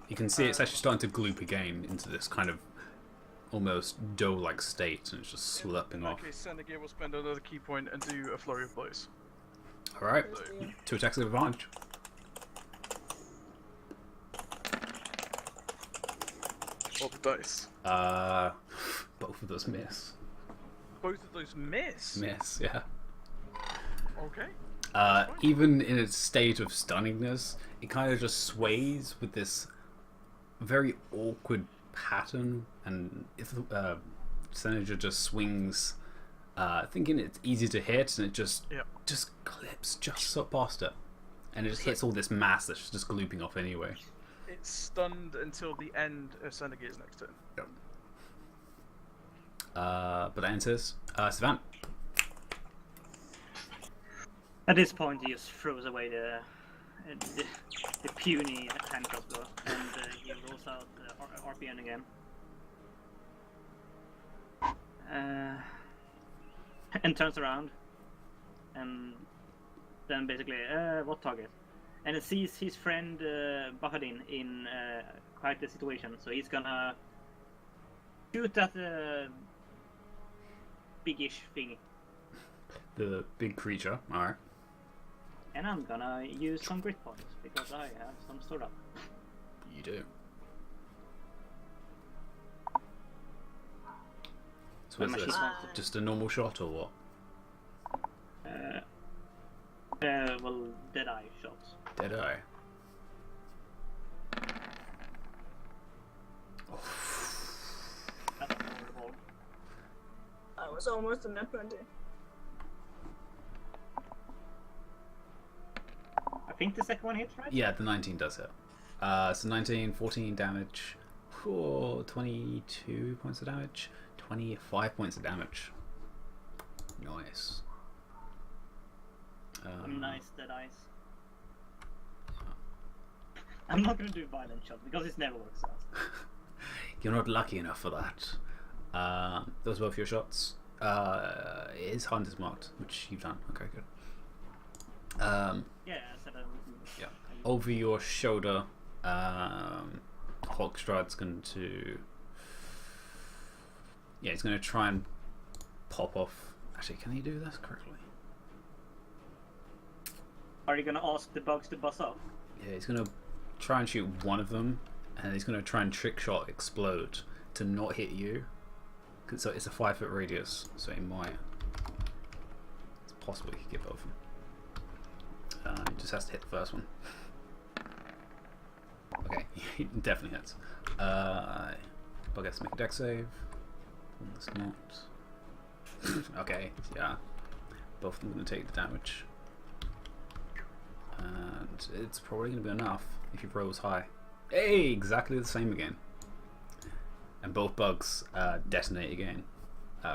You can see it's actually starting to gloop again into this kind of almost dough-like state, and it's just slipping off. Okay, Senegir will spend another key point and do a flurry of blows. Alright, 2 attacks of advantage. Roll the dice. Both of those miss. Both of those miss? Miss, yeah. Okay. Even in its state of stunningness, it kind of just sways with this very awkward pattern, and if Senator just swings, thinking it's easy to hit, and it just clips just so past it, and it just hits all this mass that's just glooping off anyway. It's stunned until the end of Senegir's next turn. Yep. But that enters Savant. At this point, he just throws away the puny hand crossbow, and he rolls out RPN again. And turns around, and then basically, what target? And it sees his friend Bahadin in quite a situation, so he's gonna shoot at the big-ish thingy. The big creature, alright. And I'm gonna use some grit points, because I have some stored up. You do. So is this just a normal shot or what? Well, Deadeye shots. Deadeye. That's horrible. I was almost a net 20. I think the second one hits, right? Yeah, the 19 does hit. So 19, 14 damage. 22 points of damage. 25 points of damage. Nice. Nice Deadeyes. I'm not gonna do violent shots because it never works out. You're not lucky enough for that. Those were both your shots. It is Hunter's marked, which you've done. Okay, good. Yeah, I said Yeah. Over your shoulder, Hawkstride's going to... Yeah, he's going to try and pop off... Actually, can he do this correctly? Are you gonna ask the bugs to bust off? Yeah, he's going to try and shoot one of them, and he's going to try and trick shot explode to not hit you. So it's a 5-foot radius, so he might... It's possible he could get both of them. He just has to hit the first one. Okay, he definitely hits. Bug has to make a dex save. One that's not. Okay, yeah. Both of them are going to take the damage. And it's probably going to be enough if your rolls high. Hey, exactly the same again. And both bugs detonate again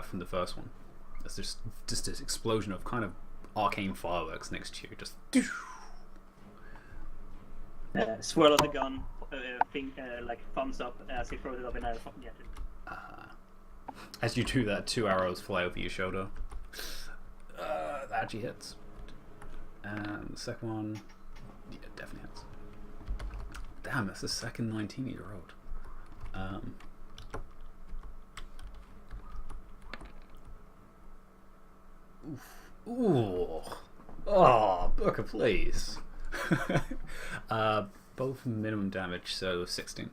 from the first one. There's just this explosion of kind of arcane fireworks next to you. Just. Swirl of the gun, like thumbs up as he throws it up in air. Yeah. As you do that, 2 arrows fly over your shoulder. That actually hits. And the second one, yeah, definitely hits. Damn, that's the second 19-year-old. Ooh. Oh, Booker, please. Both minimum damage, so 16.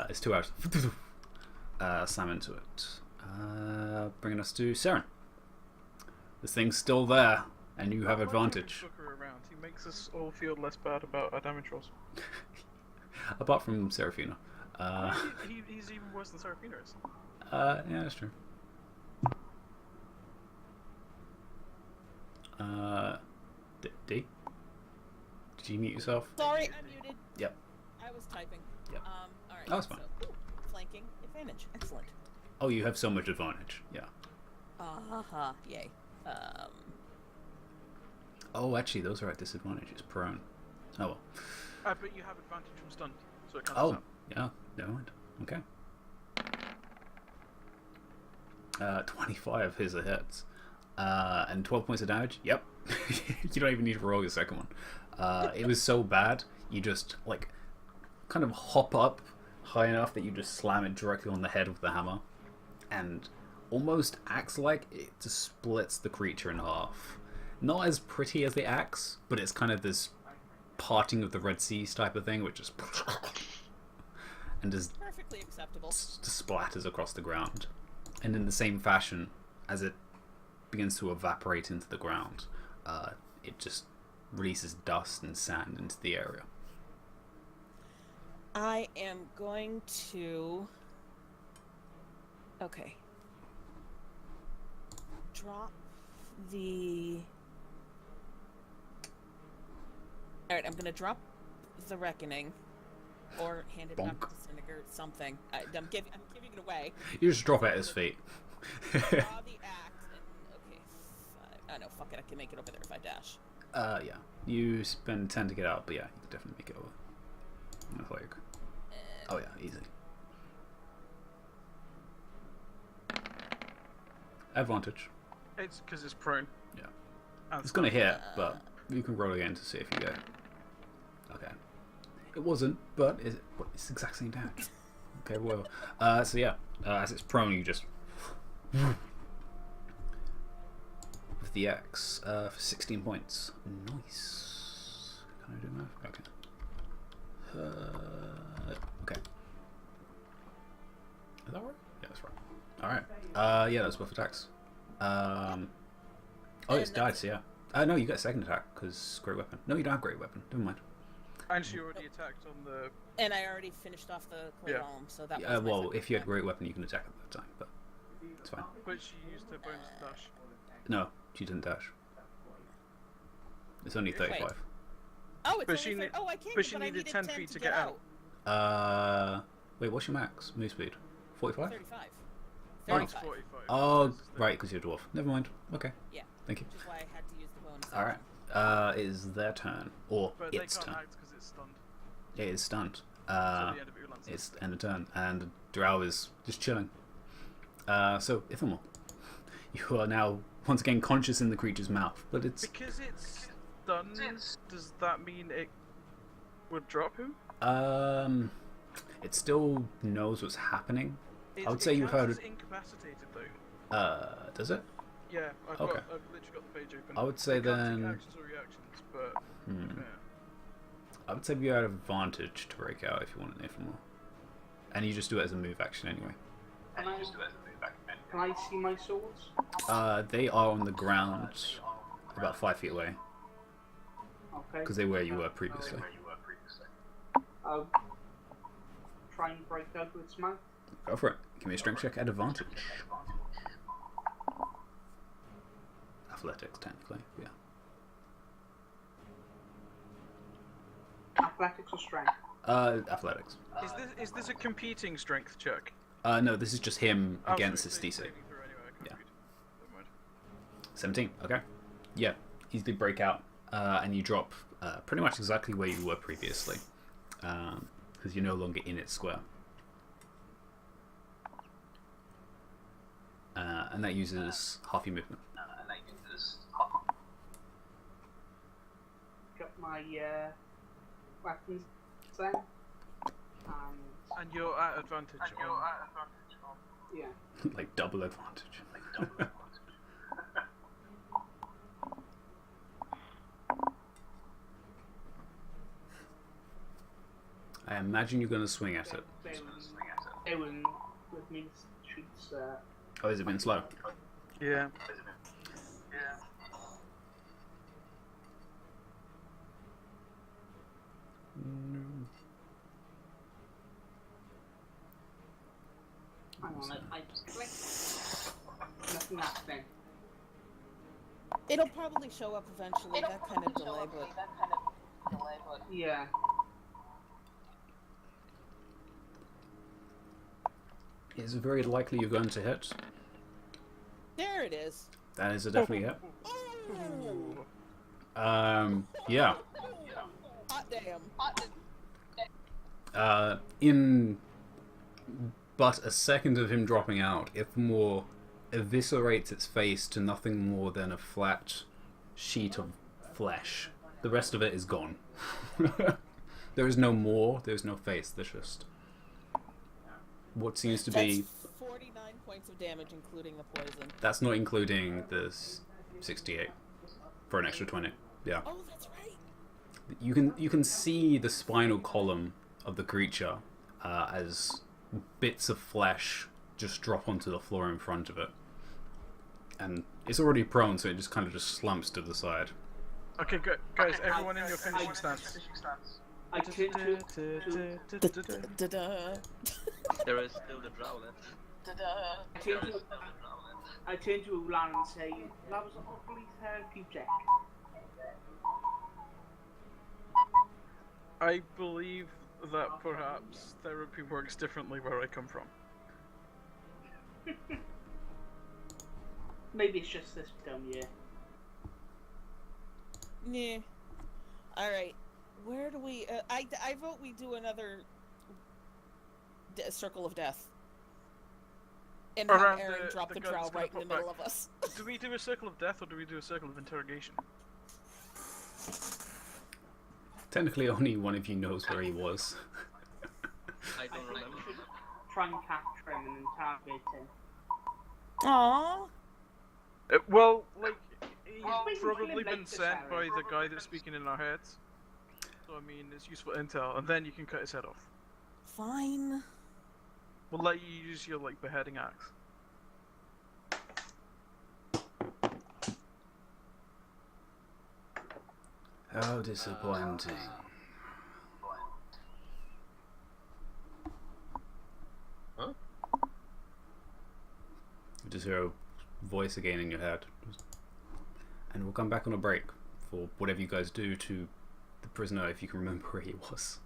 It's 2 hours. Slam into it. Bringing us to Saren. This thing's still there, and you have advantage. Booker around. He makes us all feel less bad about our damage rolls. Apart from Seraphina. He's even worse than Seraphina is. Yeah, that's true. D? Did you mute yourself? Sorry, I'm muted. Yep. I was typing. Yep. Alright. Oh, that's fine. So, flanking advantage. Excellent. Oh, you have so much advantage. Yeah. Yay. Oh, actually, those are at disadvantage. It's prone. Oh well. But you have advantage from stunned, so it cancels out. Yeah. Never mind. Okay. 25 is a hit. And 12 points of damage. Yep. You don't even need to roll your second one. It was so bad, you just like kind of hop up high enough that you just slam it directly on the head with the hammer, and almost axe-like it just splits the creature in half. Not as pretty as the axe, but it's kind of this parting of the Red Seas type of thing, which just and just Perfectly acceptable. splatters across the ground. And in the same fashion, as it begins to evaporate into the ground, it just releases dust and sand into the area. I am going to... Okay. Drop the... Alright, I'm gonna drop the Reckoning. Or hand it back to Vinegar, something. I'm giving it away. You just drop it at his feet. Draw the axe and... Okay, I know, fuck it, I can make it over there if I dash. Yeah. You spend 10 to get out, but yeah, you can definitely make it over. Like, oh yeah, easy. Advantage. It's because it's prone. Yeah. And It's gonna hit, but you can roll again to see if you get. Okay. It wasn't, but it's the exact same damage. Okay, well. So yeah, as it's prone, you just. With the X for 16 points. Nice. Can I do math? Okay. Okay. Is that right? Yeah, that's right. Alright. Yeah, that's both attacks. Oh, it's died, so yeah. No, you get a second attack, because Great Weapon. No, you don't have Great Weapon. Never mind. And she already attacked on the... And I already finished off the clay golem, so that was my Well, second if you had attack. Great Weapon, you can attack at that time, but it's fine. But she used her bonus dash. No, she didn't dash. It's only 35. Oh, it's But only she for... need- Oh, I can, but she I needed 10 feet to get out. Wait, what's your max move speed? 45? 35. Mine's 35. 45. Oh, right, because you're a dwarf. Never mind. Okay. Yeah. Thank you. Which is why I had to use the bonus. Alright. It is their turn. Or But they its can't turn. act because it's stunned. Yeah, it's stunned. Till the end of Ulan's turn. It's end of turn. And the drow is just chilling. So, Ithamor, you are now once again conscious in the creature's mouth. But it's... Because it's stunned, does that mean it would drop him? It still knows what's happening. It, I would say it you've counts heard as it. incapacitated though. Does it? Yeah, I've Okay. literally got the page open. I would say It can't take then... actions or reactions, but yeah. I would say you had advantage to break out if you want an Ithamor. And you just do it as a move action anyway. Can I see my swords? They are on the ground about 5 feet away. Okay. Because they were where you were previously. I'll try and break out with its mouth. Go for it. Give me a strength check at advantage. Athletics, technically. Yeah. Athletics or strength? Athletics. Is this a competing strength check? No, this is just him Oh, against sorry, his DC. saving throw anyway, I Yeah. can't read. Never mind. 17. Okay. Yeah, easily break out, and you drop pretty much exactly where you were previously, because you're no longer in its square. And that uses half your movement. Got my weapons then. And you're at advantage. Yeah. Like double advantage. I imagine you're going to swing at it. Ewan with me shoots. Oh, has it been slow? Yeah. Hang on, I just click. Nothing happening. It'll probably show up eventually. That kind of delay, but Yeah. It's very likely you're going to hit. there it is. That is a definitely hit. Oh, Yeah. hot damn. In but a second of him dropping out, Ithamore eviscerates its face to nothing more than a flat sheet of flesh. The rest of it is gone. There is no more, there's no face, there's just what seems to be... That's 49 points of damage, including the poison. That's not including the 68 for an extra 20. Yeah. Oh, that's right. You can see the spinal column of the creature as bits of flesh just drop onto the floor in front of it, and it's already prone, so it just kind of just slumps to the side. Okay, good. Guys, everyone in your finishing stance. I turn to Da-da. There is still the drow left. I turn to Ulan and say, that was awfully therapeutic. I believe that perhaps therapy works differently where I come from. Maybe it's just this film year. Yeah. Alright. Where do we... I vote we do another Circle of Death. And have Around Aaron the- drop the the gun drow that's gonna right in the pop middle back. of us. Do we do a circle of death or do we do a circle of interrogation? Technically, only one of you knows where he was. I don't think remember. we should try and capture him and interrogate him. Aww. Well, like, he's we can probably make been this sent out. by the guy that's speaking in our heads. So, I mean, it's useful intel, and then you can cut his head off. Fine. We'll let you use your, like, beheading axe. How disappointing. Huh? You just hear a voice again in your head. And we'll come back on a break for whatever you guys do to the prisoner, if you can remember where he was.